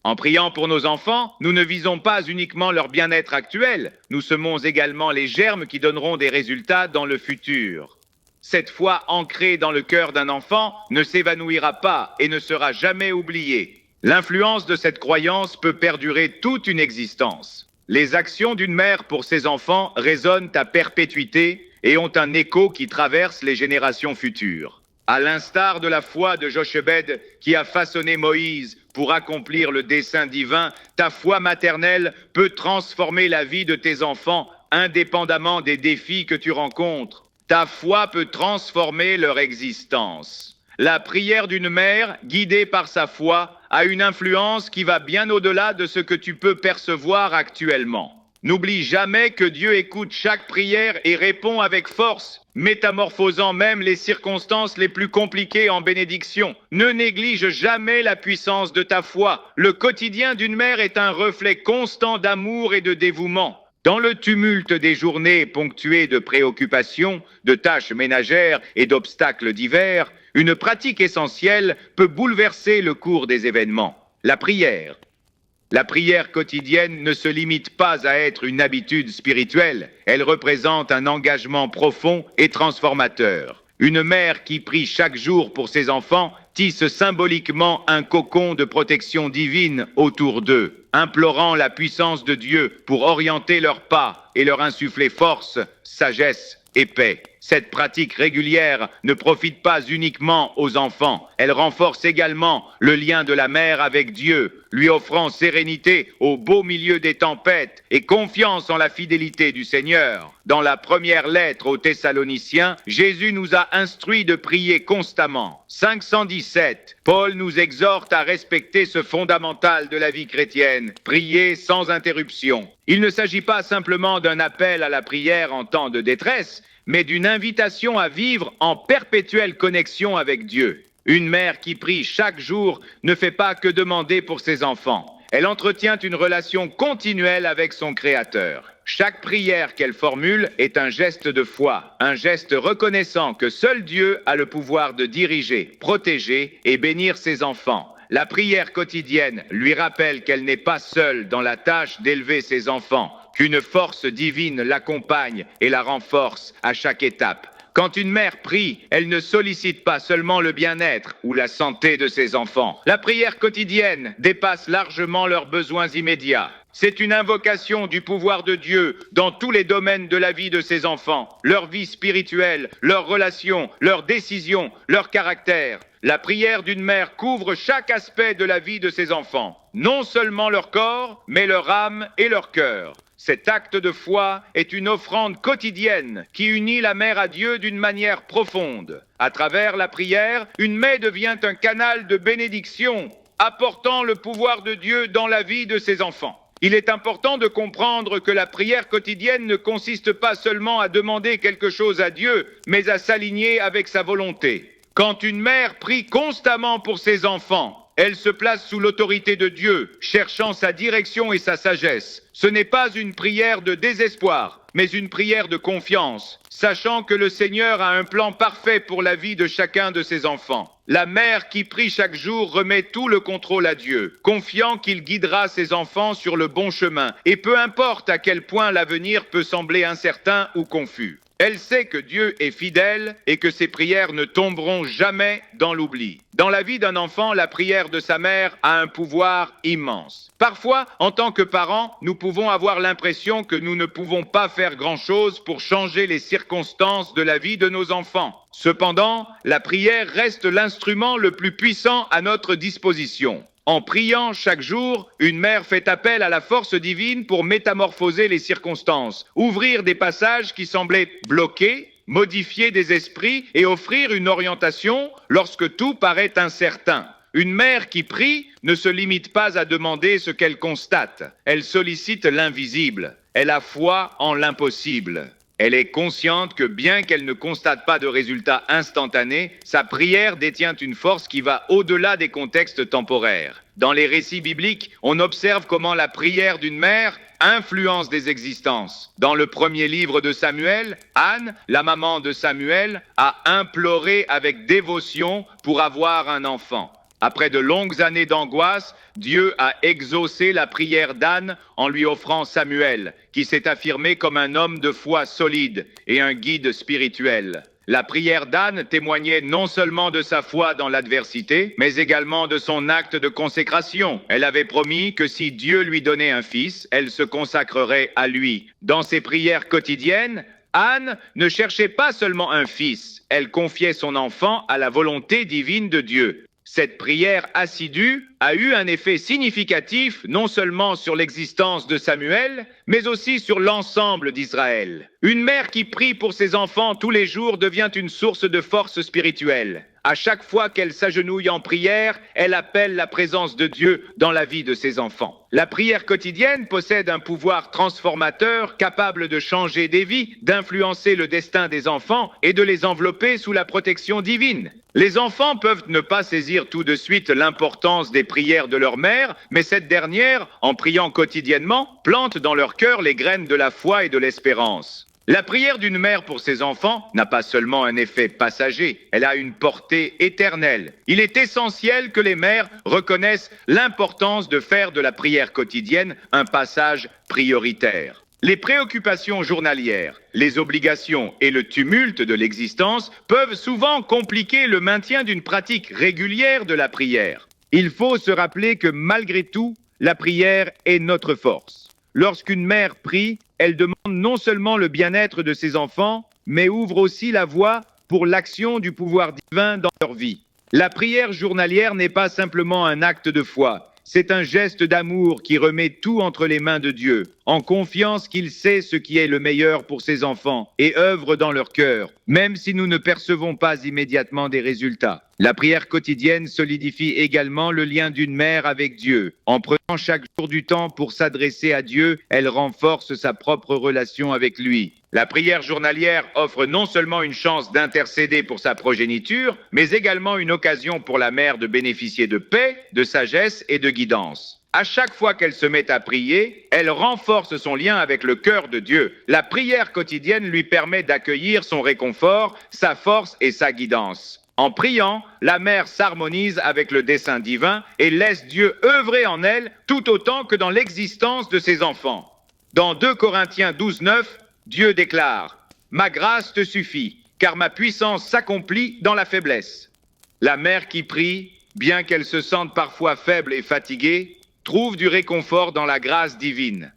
A: En priant pour nos enfants, nous ne visons pas uniquement leur bien-être actuel, nous semons également les germes qui donneront des résultats dans le futur. Cette foi ancrée dans le cœur d'un enfant ne s'évanouira pas et ne sera jamais oubliée. L'influence de cette croyance peut perdurer toute une existence. Les actions d'une mère pour ses enfants résonnent à perpétuité et ont un écho qui traverse les générations futures. À l'instar de la foi de Jochebed qui a façonné Moïse pour accomplir le dessein divin, ta foi maternelle peut transformer la vie de tes enfants indépendamment des défis que tu rencontres. Ta foi peut transformer leur existence. La prière d'une mère, guidée par sa foi, a une influence qui va bien au-delà de ce que tu peux percevoir actuellement. N'oublie jamais que Dieu écoute chaque prière et répond avec force, métamorphosant même les circonstances les plus compliquées en bénédiction. Ne néglige jamais la puissance de ta foi. Le quotidien d'une mère est un reflet constant d'amour et de dévouement. Dans le tumulte des journées ponctuées de préoccupations, de tâches ménagères et d'obstacles divers, une pratique essentielle peut bouleverser le cours des événements. La prière. La prière quotidienne ne se limite pas à être une habitude spirituelle, elle représente un engagement profond et transformateur. Une mère qui prie chaque jour pour ses enfants tissent symboliquement un cocon de protection divine autour d'eux, implorant la puissance de Dieu pour orienter leurs pas et leur insuffler force, sagesse et paix. Cette pratique régulière ne profite pas uniquement aux enfants, elle renforce également le lien de la mère avec Dieu, lui offrant sérénité au beau milieu des tempêtes et confiance en la fidélité du Seigneur. Dans la première lettre aux Thessaloniciens, Jésus nous a instruits de prier constamment. 517, Paul nous exhorte à respecter ce fondamental de la vie chrétienne, prier sans interruption. Il ne s'agit pas simplement d'un appel à la prière en temps de détresse, mais d'une invitation à vivre en perpétuelle connexion avec Dieu. Une mère qui prie chaque jour ne fait pas que demander pour ses enfants. Elle entretient une relation continuelle avec son Créateur. Chaque prière qu'elle formule est un geste de foi, un geste reconnaissant que seul Dieu a le pouvoir de diriger, protéger et bénir ses enfants. La prière quotidienne lui rappelle qu'elle n'est pas seule dans la tâche d'élever ses enfants, qu'une force divine l'accompagne et la renforce à chaque étape. Quand une mère prie, elle ne sollicite pas seulement le bien-être ou la santé de ses enfants. La prière quotidienne dépasse largement leurs besoins immédiats. C'est une invocation du pouvoir de Dieu dans tous les domaines de la vie de ses enfants, leur vie spirituelle, leurs relations, leurs décisions, leur caractère. La prière d'une mère couvre chaque aspect de la vie de ses enfants, non seulement leur corps, mais leur âme et leur cœur. Cet acte de foi est une offrande quotidienne qui unit la mère à Dieu d'une manière profonde. À travers la prière, une mère devient un canal de bénédiction, apportant le pouvoir de Dieu dans la vie de ses enfants. Il est important de comprendre que la prière quotidienne ne consiste pas seulement à demander quelque chose à Dieu, mais à s'aligner avec sa volonté. Quand une mère prie constamment pour ses enfants, elle se place sous l'autorité de Dieu, cherchant sa direction et sa sagesse. Ce n'est pas une prière de désespoir, mais une prière de confiance, sachant que le Seigneur a un plan parfait pour la vie de chacun de ses enfants. La mère qui prie chaque jour remet tout le contrôle à Dieu, confiant qu'il guidera ses enfants sur le bon chemin, et peu importe à quel point l'avenir peut sembler incertain ou confus. Elle sait que Dieu est fidèle et que ses prières ne tomberont jamais dans l'oubli. Dans la vie d'un enfant, la prière de sa mère a un pouvoir immense. Parfois, en tant que parents, nous pouvons avoir l'impression que nous ne pouvons pas faire grand-chose pour changer les circonstances de la vie de nos enfants. Cependant, la prière reste l'instrument le plus puissant à notre disposition. En priant chaque jour, une mère fait appel à la force divine pour métamorphoser les circonstances, ouvrir des passages qui semblaient bloqués, modifier des esprits et offrir une orientation lorsque tout paraît incertain. Une mère qui prie ne se limite pas à demander ce qu'elle constate. Elle sollicite l'invisible. Elle a foi en l'impossible. Elle est consciente que bien qu'elle ne constate pas de résultats instantanés, sa prière détient une force qui va au-delà des contextes temporaires. Dans les récits bibliques, on observe comment la prière d'une mère influence des existences. Dans le premier livre de Samuel, Anne, la maman de Samuel, a imploré avec dévotion pour avoir un enfant. Après de longues années d'angoisse, Dieu a exaucé la prière d'Anne en lui offrant Samuel, qui s'est affirmé comme un homme de foi solide et un guide spirituel. La prière d'Anne témoignait non seulement de sa foi dans l'adversité, mais également de son acte de consécration. Elle avait promis que si Dieu lui donnait un fils, elle se consacrerait à lui. Dans ses prières quotidiennes, Anne ne cherchait pas seulement un fils, elle confiait son enfant à la volonté divine de Dieu. Cette prière assidue a eu un effet significatif non seulement sur l'existence de Samuel, mais aussi sur l'ensemble d'Israël. Une mère qui prie pour ses enfants tous les jours devient une source de force spirituelle. À chaque fois qu'elle s'agenouille en prière, elle appelle la présence de Dieu dans la vie de ses enfants. La prière quotidienne possède un pouvoir transformateur capable de changer des vies, d'influencer le destin des enfants et de les envelopper sous la protection divine. Les enfants peuvent ne pas saisir tout de suite l'importance des prières de leur mère, mais cette dernière, en priant quotidiennement, plante dans leur cœur les graines de la foi et de l'espérance. La prière d'une mère pour ses enfants n'a pas seulement un effet passager, elle a une portée éternelle. Il est essentiel que les mères reconnaissent l'importance de faire de la prière quotidienne un passage prioritaire. Les préoccupations journalières, les obligations et le tumulte de l'existence peuvent souvent compliquer le maintien d'une pratique régulière de la prière. Il faut se rappeler que malgré tout, la prière est notre force. Lorsqu'une mère prie, elle demande non seulement le bien-être de ses enfants, mais ouvre aussi la voie pour l'action du pouvoir divin dans leur vie. La prière journalière n'est pas simplement un acte de foi. C'est un geste d'amour qui remet tout entre les mains de Dieu, en confiance qu'il sait ce qui est le meilleur pour ses enfants et œuvre dans leur cœur, même si nous ne percevons pas immédiatement des résultats. La prière quotidienne solidifie également le lien d'une mère avec Dieu. En prenant chaque jour du temps pour s'adresser à Dieu, elle renforce sa propre relation avec lui. La prière journalière offre non seulement une chance d'intercéder pour sa progéniture, mais également une occasion pour la mère de bénéficier de paix, de sagesse et de guidance. À chaque fois qu'elle se met à prier, elle renforce son lien avec le cœur de Dieu. La prière quotidienne lui permet d'accueillir son réconfort, sa force et sa guidance. En priant, la mère s'harmonise avec le dessein divin et laisse Dieu œuvrer en elle tout autant que dans l'existence de ses enfants. Dans 2 Corinthiens 12:9, Dieu déclare « Ma grâce te suffit, car ma puissance s'accomplit dans la faiblesse. » La mère qui prie, bien qu'elle se sente parfois faible et fatiguée, trouve du réconfort dans la grâce divine.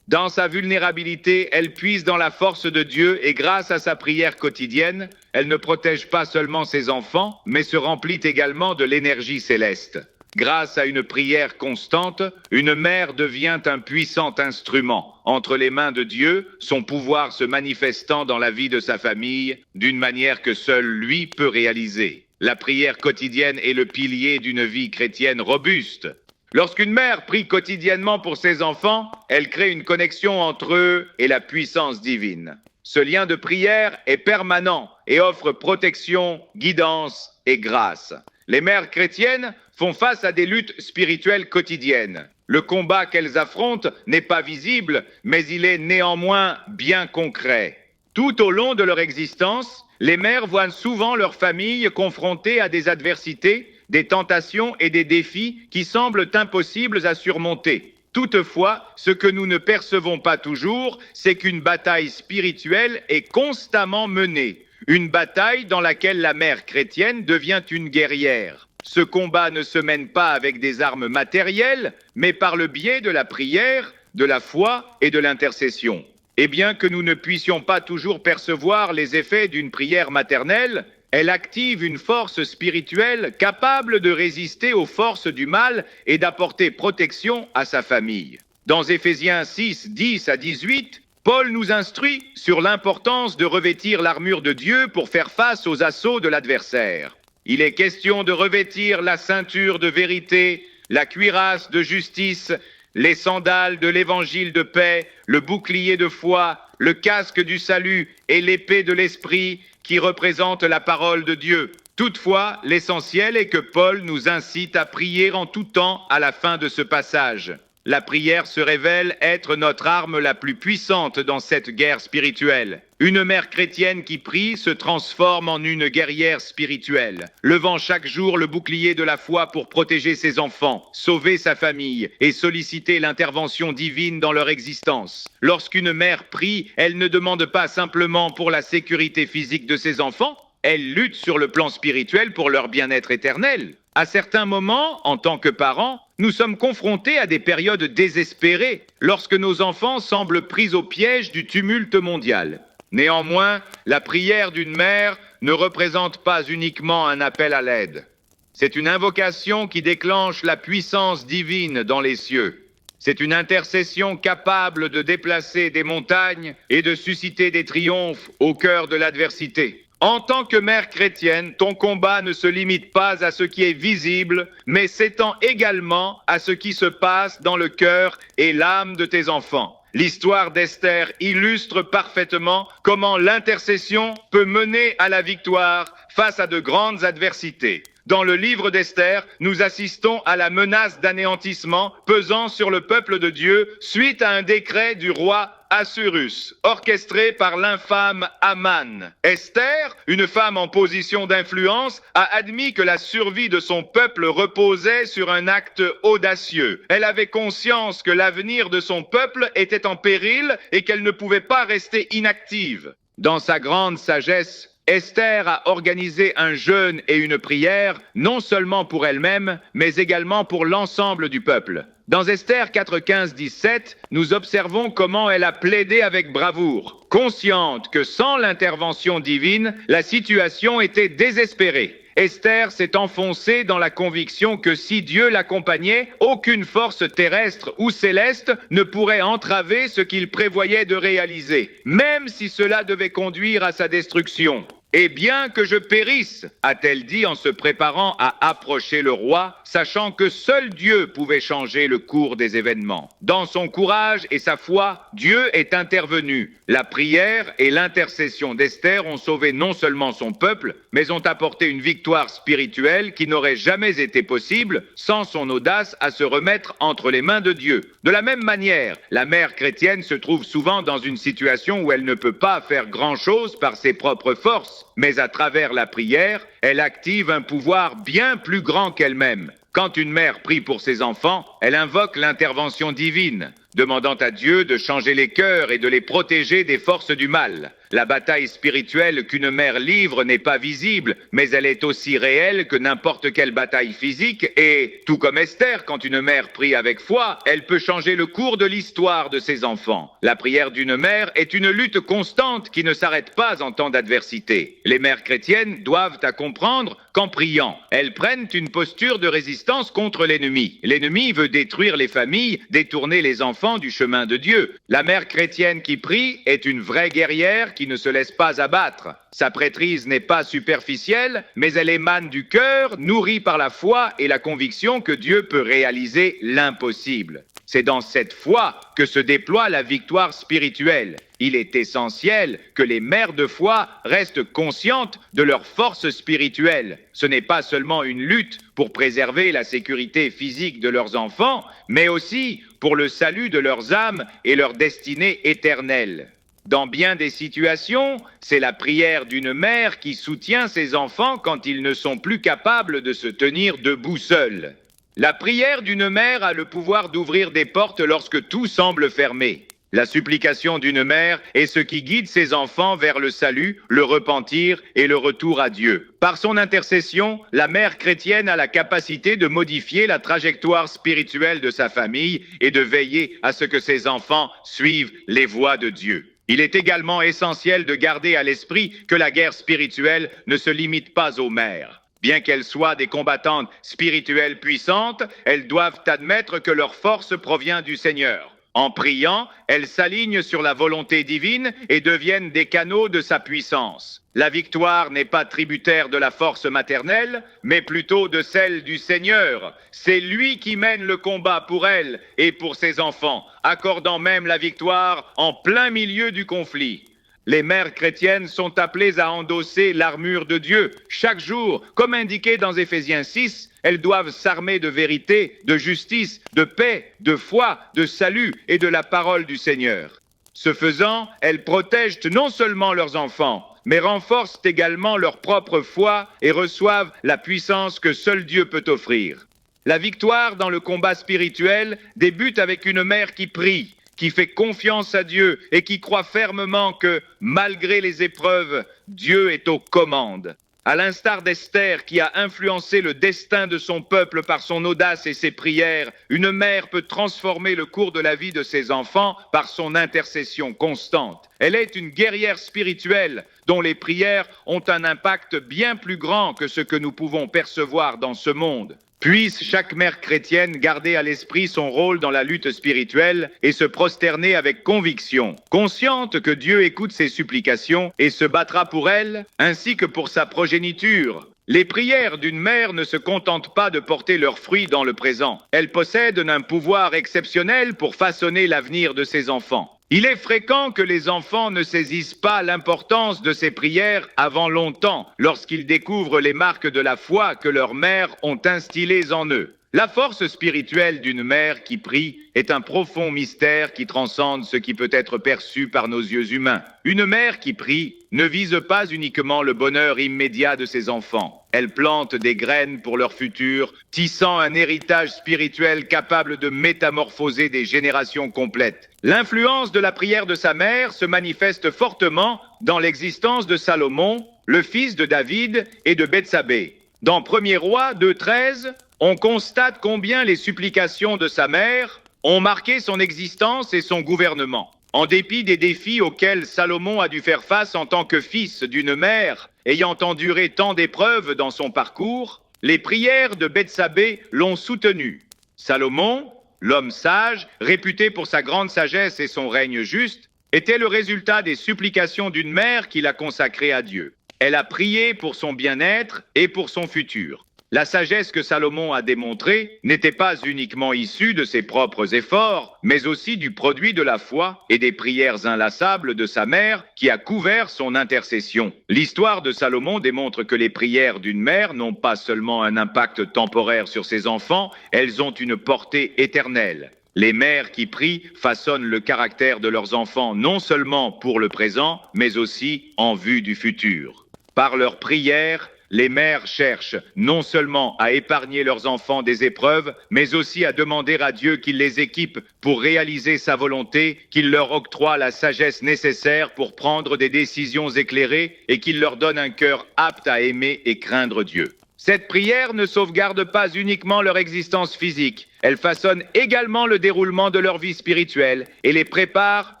A: Dans sa vulnérabilité, elle puise dans la force de Dieu et grâce à sa prière quotidienne, elle ne protège pas seulement ses enfants, mais se remplit également de l'énergie céleste. Grâce à une prière constante, une mère devient un puissant instrument entre les mains de Dieu, son pouvoir se manifestant dans la vie de sa famille d'une manière que seul lui peut réaliser. La prière quotidienne est le pilier d'une vie chrétienne robuste. Lorsqu'une mère prie quotidiennement pour ses enfants, elle crée une connexion entre eux et la puissance divine. Ce lien de prière est permanent et offre protection, guidance et grâce. Les mères chrétiennes font face à des luttes spirituelles quotidiennes. Le combat qu'elles affrontent n'est pas visible, mais il est néanmoins bien concret. Tout au long de leur existence, les mères voient souvent leur famille confrontée à des adversités, des tentations et des défis qui semblent impossibles à surmonter. Toutefois, ce que nous ne percevons pas toujours, c'est qu'une bataille spirituelle est constamment menée. Une bataille dans laquelle la mère chrétienne devient une guerrière. Ce combat ne se mène pas avec des armes matérielles, mais par le biais de la prière, de la foi et de l'intercession. Et bien que nous ne puissions pas toujours percevoir les effets d'une prière maternelle, elle active une force spirituelle capable de résister aux forces du mal et d'apporter protection à sa famille. Dans Éphésiens 6, 10 à 18, Paul nous instruit sur l'importance de revêtir l'armure de Dieu pour faire face aux assauts de l'adversaire. Il est question de revêtir la ceinture de vérité, la cuirasse de justice, les sandales de l'évangile de paix, le bouclier de foi, le casque du salut et l'épée de l'esprit qui représente la parole de Dieu. Toutefois, l'essentiel est que Paul nous incite à prier en tout temps à la fin de ce passage. La prière se révèle être notre arme la plus puissante dans cette guerre spirituelle. Une mère chrétienne qui prie se transforme en une guerrière spirituelle, levant chaque jour le bouclier de la foi pour protéger ses enfants, sauver sa famille et solliciter l'intervention divine dans leur existence. Lorsqu'une mère prie, elle ne demande pas simplement pour la sécurité physique de ses enfants, elle lutte sur le plan spirituel pour leur bien-être éternel. À certains moments, en tant que parents, nous sommes confrontés à des périodes désespérées lorsque nos enfants semblent pris au piège du tumulte mondial. Néanmoins, la prière d'une mère ne représente pas uniquement un appel à l'aide. C'est une invocation qui déclenche la puissance divine dans les cieux. C'est une intercession capable de déplacer des montagnes et de susciter des triomphes au cœur de l'adversité. En tant que mère chrétienne, ton combat ne se limite pas à ce qui est visible, mais s'étend également à ce qui se passe dans le cœur et l'âme de tes enfants. L'histoire d'Esther illustre parfaitement comment l'intercession peut mener à la victoire face à de grandes adversités. Dans le livre d'Esther, nous assistons à la menace d'anéantissement pesant sur le peuple de Dieu suite à un décret du roi Assuérus, orchestré par l'infâme Aman. Esther, une femme en position d'influence, a admis que la survie de son peuple reposait sur un acte audacieux. Elle avait conscience que l'avenir de son peuple était en péril et qu'elle ne pouvait pas rester inactive. Dans sa grande sagesse, Esther a organisé un jeûne et une prière, non seulement pour elle-même, mais également pour l'ensemble du peuple. Dans Esther 4:15-17, nous observons comment elle a plaidé avec bravoure, consciente que sans l'intervention divine, la situation était désespérée. Esther s'est enfoncée dans la conviction que si Dieu l'accompagnait, aucune force terrestre ou céleste ne pourrait entraver ce qu'il prévoyait de réaliser, même si cela devait conduire à sa destruction. « Et bien que je périsse », a-t-elle dit en se préparant à approcher le roi, sachant que seul Dieu pouvait changer le cours des événements. Dans son courage et sa foi, Dieu est intervenu. La prière et l'intercession d'Esther ont sauvé non seulement son peuple, mais ont apporté une victoire spirituelle qui n'aurait jamais été possible sans son audace à se remettre entre les mains de Dieu. De la même manière, la mère chrétienne se trouve souvent dans une situation où elle ne peut pas faire grand-chose par ses propres forces. Mais à travers la prière, elle active un pouvoir bien plus grand qu'elle-même. Quand une mère prie pour ses enfants, elle invoque l'intervention divine, demandant à Dieu de changer les cœurs et de les protéger des forces du mal. La bataille spirituelle qu'une mère livre n'est pas visible, mais elle est aussi réelle que n'importe quelle bataille physique et, tout comme Esther, quand une mère prie avec foi, elle peut changer le cours de l'histoire de ses enfants. La prière d'une mère est une lutte constante qui ne s'arrête pas en temps d'adversité. Les mères chrétiennes doivent à comprendre qu'en priant, elles prennent une posture de résistance contre l'ennemi. L'ennemi veut détruire les familles, détourner les enfants du chemin de Dieu. La mère chrétienne qui prie est une vraie guerrière qui ne se laisse pas abattre. Sa prêtrise n'est pas superficielle, mais elle émane du cœur, nourrie par la foi et la conviction que Dieu peut réaliser l'impossible. C'est dans cette foi que se déploie la victoire spirituelle. Il est essentiel que les mères de foi restent conscientes de leur force spirituelle. Ce n'est pas seulement une lutte pour préserver la sécurité physique de leurs enfants, mais aussi pour le salut de leurs âmes et leur destinée éternelle. Dans bien des situations, c'est la prière d'une mère qui soutient ses enfants quand ils ne sont plus capables de se tenir debout seuls. La prière d'une mère a le pouvoir d'ouvrir des portes lorsque tout semble fermé. La supplication d'une mère est ce qui guide ses enfants vers le salut, le repentir et le retour à Dieu. Par son intercession, la mère chrétienne a la capacité de modifier la trajectoire spirituelle de sa famille et de veiller à ce que ses enfants suivent les voies de Dieu. Il est également essentiel de garder à l'esprit que la guerre spirituelle ne se limite pas aux mères. Bien qu'elles soient des combattantes spirituelles puissantes, elles doivent admettre que leur force provient du Seigneur. En priant, elles s'alignent sur la volonté divine et deviennent des canaux de sa puissance. La victoire n'est pas tributaire de la force maternelle, mais plutôt de celle du Seigneur. C'est lui qui mène le combat pour elle et pour ses enfants, accordant même la victoire en plein milieu du conflit. Les mères chrétiennes sont appelées à endosser l'armure de Dieu. Chaque jour, comme indiqué dans Éphésiens 6, elles doivent s'armer de vérité, de justice, de paix, de foi, de salut et de la parole du Seigneur. Ce faisant, elles protègent non seulement leurs enfants, mais renforcent également leur propre foi et reçoivent la puissance que seul Dieu peut offrir. La victoire dans le combat spirituel débute avec une mère qui prie, qui fait confiance à Dieu et qui croit fermement que, malgré les épreuves, Dieu est aux commandes. À l'instar d'Esther qui a influencé le destin de son peuple par son audace et ses prières, une mère peut transformer le cours de la vie de ses enfants par son intercession constante. Elle est une guerrière spirituelle dont les prières ont un impact bien plus grand que ce que nous pouvons percevoir dans ce monde. Puisse chaque mère chrétienne garder à l'esprit son rôle dans la lutte spirituelle et se prosterner avec conviction, consciente que Dieu écoute ses supplications et se battra pour elle, ainsi que pour sa progéniture. Les prières d'une mère ne se contentent pas de porter leurs fruits dans le présent. Elles possèdent un pouvoir exceptionnel pour façonner l'avenir de ses enfants. Il est fréquent que les enfants ne saisissent pas l'importance de ces prières avant longtemps, lorsqu'ils découvrent les marques de la foi que leurs mères ont instillées en eux. La force spirituelle d'une mère qui prie est un profond mystère qui transcende ce qui peut être perçu par nos yeux humains. Une mère qui prie ne vise pas uniquement le bonheur immédiat de ses enfants. Elle plante des graines pour leur futur, tissant un héritage spirituel capable de métamorphoser des générations complètes. L'influence de la prière de sa mère se manifeste fortement dans l'existence de Salomon, le fils de David et de Bethsabée. Dans 1er Roi 2,13, on constate combien les supplications de sa mère ont marqué son existence et son gouvernement. En dépit des défis auxquels Salomon a dû faire face en tant que fils d'une mère ayant enduré tant d'épreuves dans son parcours, les prières de Bethsabée l'ont soutenu. Salomon, l'homme sage, réputé pour sa grande sagesse et son règne juste, était le résultat des supplications d'une mère qui l'a consacrée à Dieu. Elle a prié pour son bien-être et pour son futur. La sagesse que Salomon a démontrée n'était pas uniquement issue de ses propres efforts, mais aussi du produit de la foi et des prières inlassables de sa mère qui a couvert son intercession. L'histoire de Salomon démontre que les prières d'une mère n'ont pas seulement un impact temporaire sur ses enfants, elles ont une portée éternelle. Les mères qui prient façonnent le caractère de leurs enfants non seulement pour le présent, mais aussi en vue du futur. Par leurs prières, les mères cherchent non seulement à épargner leurs enfants des épreuves, mais aussi à demander à Dieu qu'il les équipe pour réaliser sa volonté, qu'il leur octroie la sagesse nécessaire pour prendre des décisions éclairées et qu'il leur donne un cœur apte à aimer et craindre Dieu. Cette prière ne sauvegarde pas uniquement leur existence physique, elle façonne également le déroulement de leur vie spirituelle et les prépare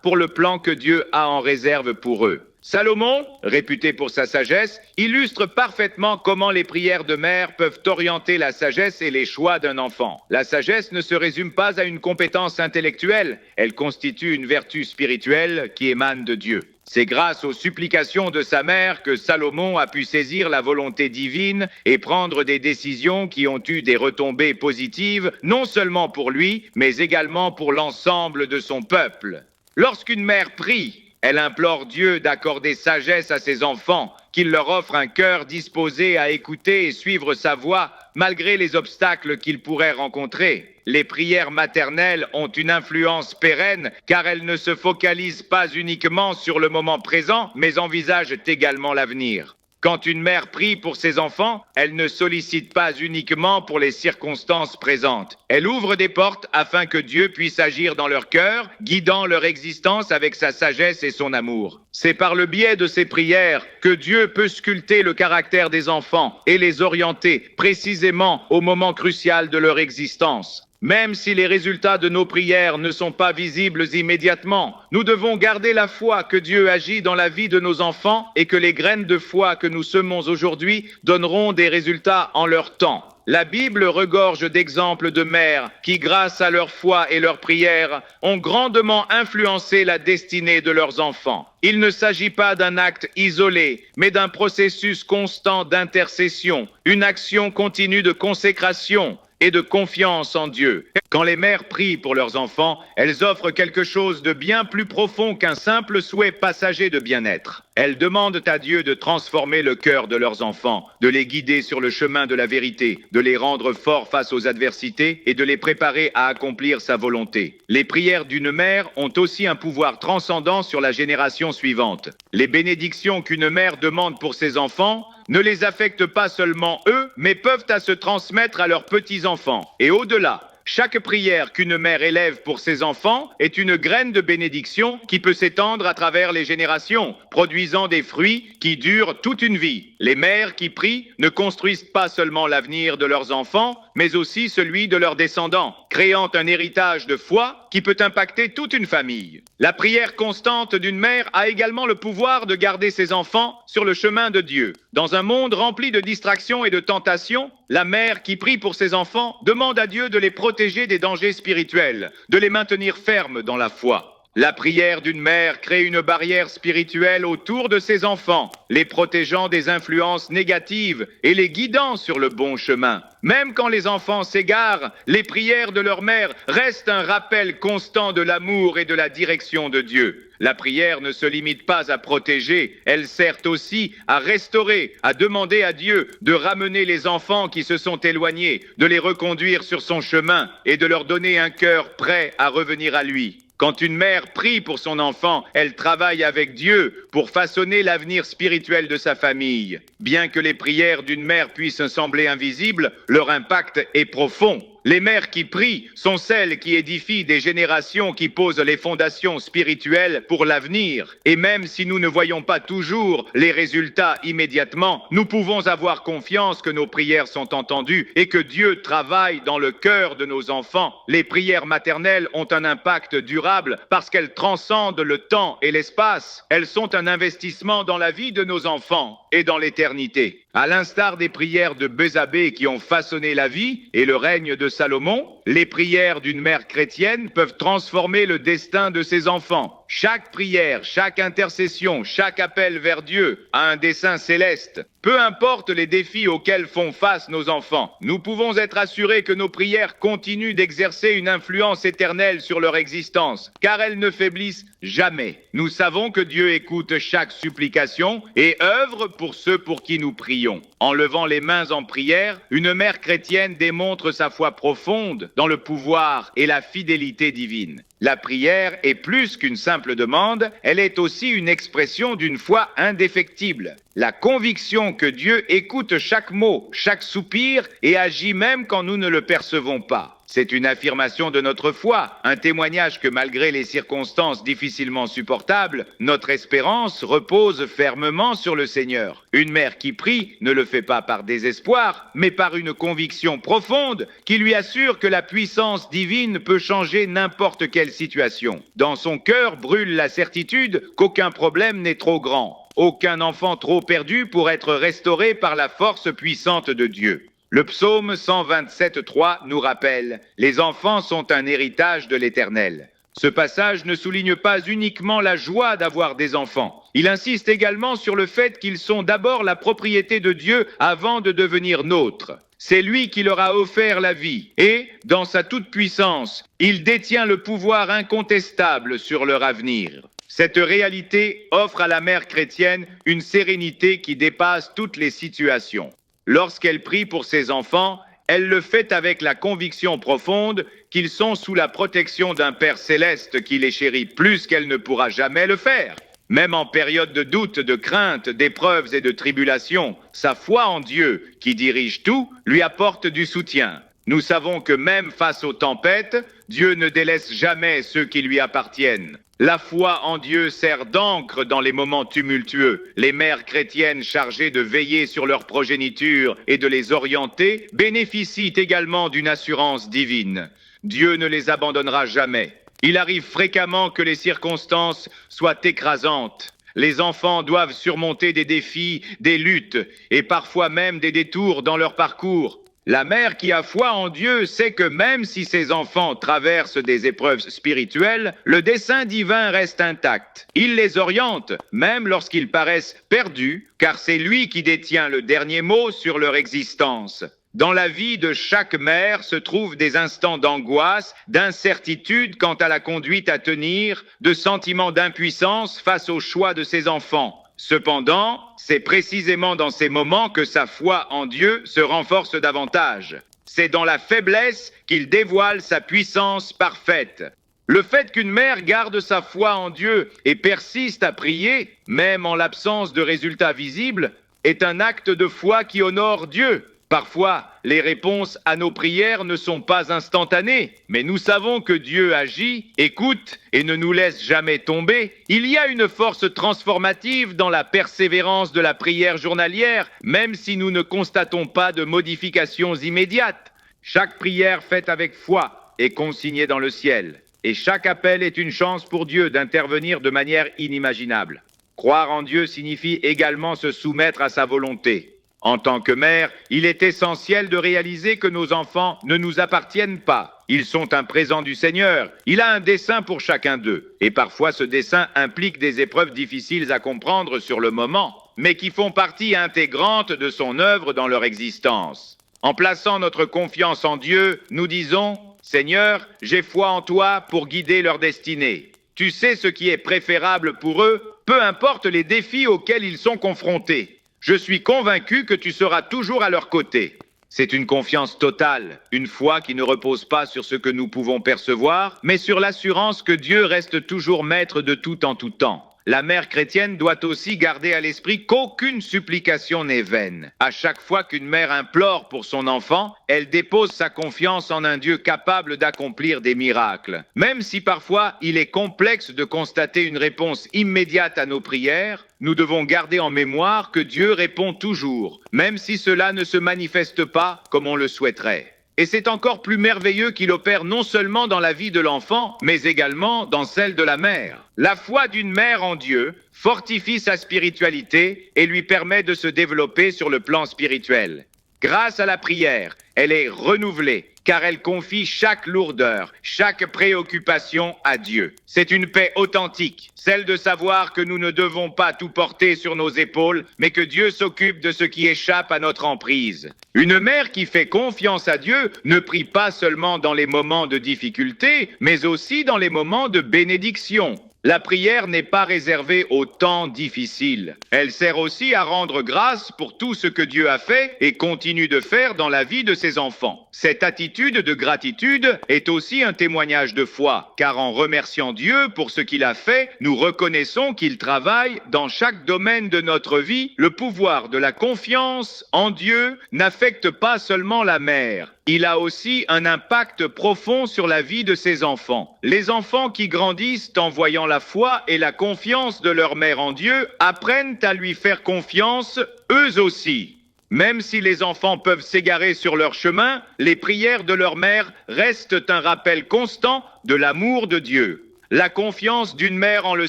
A: pour le plan que Dieu a en réserve pour eux. Salomon, réputé pour sa sagesse, illustre parfaitement comment les prières de mère peuvent orienter la sagesse et les choix d'un enfant. La sagesse ne se résume pas à une compétence intellectuelle, elle constitue une vertu spirituelle qui émane de Dieu. C'est grâce aux supplications de sa mère que Salomon a pu saisir la volonté divine et prendre des décisions qui ont eu des retombées positives, non seulement pour lui, mais également pour l'ensemble de son peuple. Lorsqu'une mère prie, elle implore Dieu d'accorder sagesse à ses enfants, qu'il leur offre un cœur disposé à écouter et suivre sa voie, malgré les obstacles qu'ils pourraient rencontrer. Les prières maternelles ont une influence pérenne, car elles ne se focalisent pas uniquement sur le moment présent, mais envisagent également l'avenir. Quand une mère prie pour ses enfants, elle ne sollicite pas uniquement pour les circonstances présentes. Elle ouvre des portes afin que Dieu puisse agir dans leur cœur, guidant leur existence avec sa sagesse et son amour. C'est par le biais de ces prières que Dieu peut sculpter le caractère des enfants et les orienter précisément au moment crucial de leur existence. Même si les résultats de nos prières ne sont pas visibles immédiatement, nous devons garder la foi que Dieu agit dans la vie de nos enfants et que les graines de foi que nous semons aujourd'hui donneront des résultats en leur temps. La Bible regorge d'exemples de mères qui, grâce à leur foi et leurs prières, ont grandement influencé la destinée de leurs enfants. Il ne s'agit pas d'un acte isolé, mais d'un processus constant d'intercession, une action continue de consécration et de confiance en Dieu. Quand les mères prient pour leurs enfants, elles offrent quelque chose de bien plus profond qu'un simple souhait passager de bien-être. Elles demandent à Dieu de transformer le cœur de leurs enfants, de les guider sur le chemin de la vérité, de les rendre forts face aux adversités et de les préparer à accomplir sa volonté. Les prières d'une mère ont aussi un pouvoir transcendant sur la génération suivante. Les bénédictions qu'une mère demande pour ses enfants ne les affectent pas seulement eux, mais peuvent se transmettre à leurs petits-enfants. Et au-delà, chaque prière qu'une mère élève pour ses enfants est une graine de bénédiction qui peut s'étendre à travers les générations, produisant des fruits qui durent toute une vie. Les mères qui prient ne construisent pas seulement l'avenir de leurs enfants, mais aussi celui de leurs descendants, créant un héritage de foi qui peut impacter toute une famille. La prière constante d'une mère a également le pouvoir de garder ses enfants sur le chemin de Dieu. Dans un monde rempli de distractions et de tentations, la mère qui prie pour ses enfants demande à Dieu de les protéger des dangers spirituels, de les maintenir fermes dans la foi. La prière d'une mère crée une barrière spirituelle autour de ses enfants, les protégeant des influences négatives et les guidant sur le bon chemin. Même quand les enfants s'égarent, les prières de leur mère restent un rappel constant de l'amour et de la direction de Dieu. La prière ne se limite pas à protéger, elle sert aussi à restaurer, à demander à Dieu de ramener les enfants qui se sont éloignés, de les reconduire sur son chemin et de leur donner un cœur prêt à revenir à lui. Quand une mère prie pour son enfant, elle travaille avec Dieu pour façonner l'avenir spirituel de sa famille. Bien que les prières d'une mère puissent sembler invisibles, leur impact est profond. Les mères qui prient sont celles qui édifient des générations qui posent les fondations spirituelles pour l'avenir. Et même si nous ne voyons pas toujours les résultats immédiatement, nous pouvons avoir confiance que nos prières sont entendues et que Dieu travaille dans le cœur de nos enfants. Les prières maternelles ont un impact durable parce qu'elles transcendent le temps et l'espace. Elles sont un investissement dans la vie de nos enfants et dans l'éternité. À l'instar des prières de Bézabé qui ont façonné la vie et le règne de Salomon, les prières d'une mère chrétienne peuvent transformer le destin de ses enfants. Chaque prière, chaque intercession, chaque appel vers Dieu a un dessein céleste. Peu importe les défis auxquels font face nos enfants, nous pouvons être assurés que nos prières continuent d'exercer une influence éternelle sur leur existence, car elles ne faiblissent jamais. Nous savons que Dieu écoute chaque supplication et œuvre pour ceux pour qui nous prions. En levant les mains en prière, une mère chrétienne démontre sa foi profonde dans le pouvoir et la fidélité divine. La prière est plus qu'une simple demande, elle est aussi une expression d'une foi indéfectible. La conviction que Dieu écoute chaque mot, chaque soupir et agit même quand nous ne le percevons pas. C'est une affirmation de notre foi, un témoignage que malgré les circonstances difficilement supportables, notre espérance repose fermement sur le Seigneur. Une mère qui prie ne le fait pas par désespoir, mais par une conviction profonde qui lui assure que la puissance divine peut changer n'importe quelle situation. Dans son cœur brûle la certitude qu'aucun problème n'est trop grand, aucun enfant trop perdu pour être restauré par la force puissante de Dieu. Le psaume 127.3 nous rappelle « Les enfants sont un héritage de l'Éternel ». Ce passage ne souligne pas uniquement la joie d'avoir des enfants. Il insiste également sur le fait qu'ils sont d'abord la propriété de Dieu avant de devenir nôtres. C'est lui qui leur a offert la vie et, dans sa toute-puissance, il détient le pouvoir incontestable sur leur avenir. Cette réalité offre à la mère chrétienne une sérénité qui dépasse toutes les situations. Lorsqu'elle prie pour ses enfants, elle le fait avec la conviction profonde qu'ils sont sous la protection d'un Père céleste qui les chérit plus qu'elle ne pourra jamais le faire. Même en période de doute, de crainte, d'épreuves et de tribulations, sa foi en Dieu, qui dirige tout, lui apporte du soutien. Nous savons que même face aux tempêtes, Dieu ne délaisse jamais ceux qui lui appartiennent. La foi en Dieu sert d'encre dans les moments tumultueux. Les mères chrétiennes chargées de veiller sur leur progéniture et de les orienter bénéficient également d'une assurance divine. Dieu ne les abandonnera jamais. Il arrive fréquemment que les circonstances soient écrasantes. Les enfants doivent surmonter des défis, des luttes et parfois même des détours dans leur parcours. La mère qui a foi en Dieu sait que même si ses enfants traversent des épreuves spirituelles, le dessein divin reste intact. Il les oriente, même lorsqu'ils paraissent perdus, car c'est lui qui détient le dernier mot sur leur existence. Dans la vie de chaque mère se trouvent des instants d'angoisse, d'incertitude quant à la conduite à tenir, de sentiments d'impuissance face au choix de ses enfants. Cependant, c'est précisément dans ces moments que sa foi en Dieu se renforce davantage. C'est dans la faiblesse qu'il dévoile sa puissance parfaite. Le fait qu'une mère garde sa foi en Dieu et persiste à prier, même en l'absence de résultats visibles, est un acte de foi qui honore Dieu. Parfois, les réponses à nos prières ne sont pas instantanées, mais nous savons que Dieu agit, écoute et ne nous laisse jamais tomber. Il y a une force transformative dans la persévérance de la prière journalière, même si nous ne constatons pas de modifications immédiates. Chaque prière faite avec foi est consignée dans le ciel, et chaque appel est une chance pour Dieu d'intervenir de manière inimaginable. Croire en Dieu signifie également se soumettre à sa volonté. En tant que mère, il est essentiel de réaliser que nos enfants ne nous appartiennent pas. Ils sont un présent du Seigneur. Il a un dessein pour chacun d'eux. Et parfois ce dessein implique des épreuves difficiles à comprendre sur le moment, mais qui font partie intégrante de son œuvre dans leur existence. En plaçant notre confiance en Dieu, nous disons « Seigneur, j'ai foi en toi pour guider leur destinée. Tu sais ce qui est préférable pour eux, peu importe les défis auxquels ils sont confrontés. Je suis convaincu que tu seras toujours à leur côté. » C'est une confiance totale, une foi qui ne repose pas sur ce que nous pouvons percevoir, mais sur l'assurance que Dieu reste toujours maître de tout en tout temps. La mère chrétienne doit aussi garder à l'esprit qu'aucune supplication n'est vaine. À chaque fois qu'une mère implore pour son enfant, elle dépose sa confiance en un Dieu capable d'accomplir des miracles. Même si parfois il est complexe de constater une réponse immédiate à nos prières, nous devons garder en mémoire que Dieu répond toujours, même si cela ne se manifeste pas comme on le souhaiterait. Et c'est encore plus merveilleux qu'il opère non seulement dans la vie de l'enfant, mais également dans celle de la mère. La foi d'une mère en Dieu fortifie sa spiritualité et lui permet de se développer sur le plan spirituel. Grâce à la prière, elle est renouvelée, car elle confie chaque lourdeur, chaque préoccupation à Dieu. C'est une paix authentique, celle de savoir que nous ne devons pas tout porter sur nos épaules, mais que Dieu s'occupe de ce qui échappe à notre emprise. Une mère qui fait confiance à Dieu ne prie pas seulement dans les moments de difficulté, mais aussi dans les moments de bénédiction. La prière n'est pas réservée aux temps difficiles. Elle sert aussi à rendre grâce pour tout ce que Dieu a fait et continue de faire dans la vie de ses enfants. Cette attitude de gratitude est aussi un témoignage de foi, car en remerciant Dieu pour ce qu'il a fait, nous reconnaissons qu'il travaille dans chaque domaine de notre vie. Le pouvoir de la confiance en Dieu n'affecte pas seulement la mère. Il a aussi un impact profond sur la vie de ses enfants. Les enfants qui grandissent en voyant la foi et la confiance de leur mère en Dieu apprennent à lui faire confiance eux aussi. Même si les enfants peuvent s'égarer sur leur chemin, les prières de leur mère restent un rappel constant de l'amour de Dieu. La confiance d'une mère en le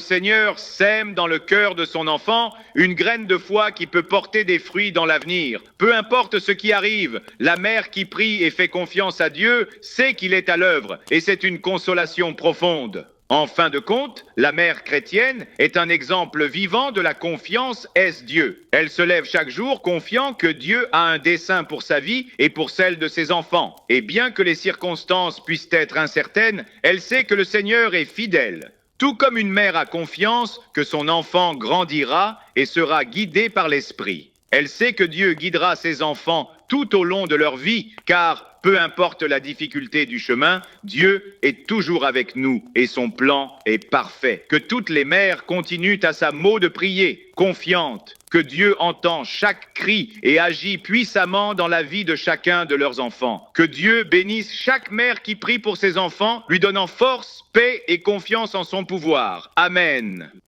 A: Seigneur sème dans le cœur de son enfant une graine de foi qui peut porter des fruits dans l'avenir. Peu importe ce qui arrive, la mère qui prie et fait confiance à Dieu sait qu'il est à l'œuvre et c'est une consolation profonde. En fin de compte, la mère chrétienne est un exemple vivant de la confiance est Dieu. Elle se lève chaque jour confiant que Dieu a un dessein pour sa vie et pour celle de ses enfants. Et bien que les circonstances puissent être incertaines, elle sait que le Seigneur est fidèle. Tout comme une mère a confiance que son enfant grandira et sera guidé par l'Esprit. Elle sait que Dieu guidera ses enfants tout au long de leur vie, car peu importe la difficulté du chemin, Dieu est toujours avec nous et son plan est parfait. Que toutes les mères continuent à sa mot de prier, confiantes, que Dieu entend chaque cri et agit puissamment dans la vie de chacun de leurs enfants. Que Dieu bénisse chaque mère qui prie pour ses enfants, lui donnant force, paix et confiance en son pouvoir. Amen.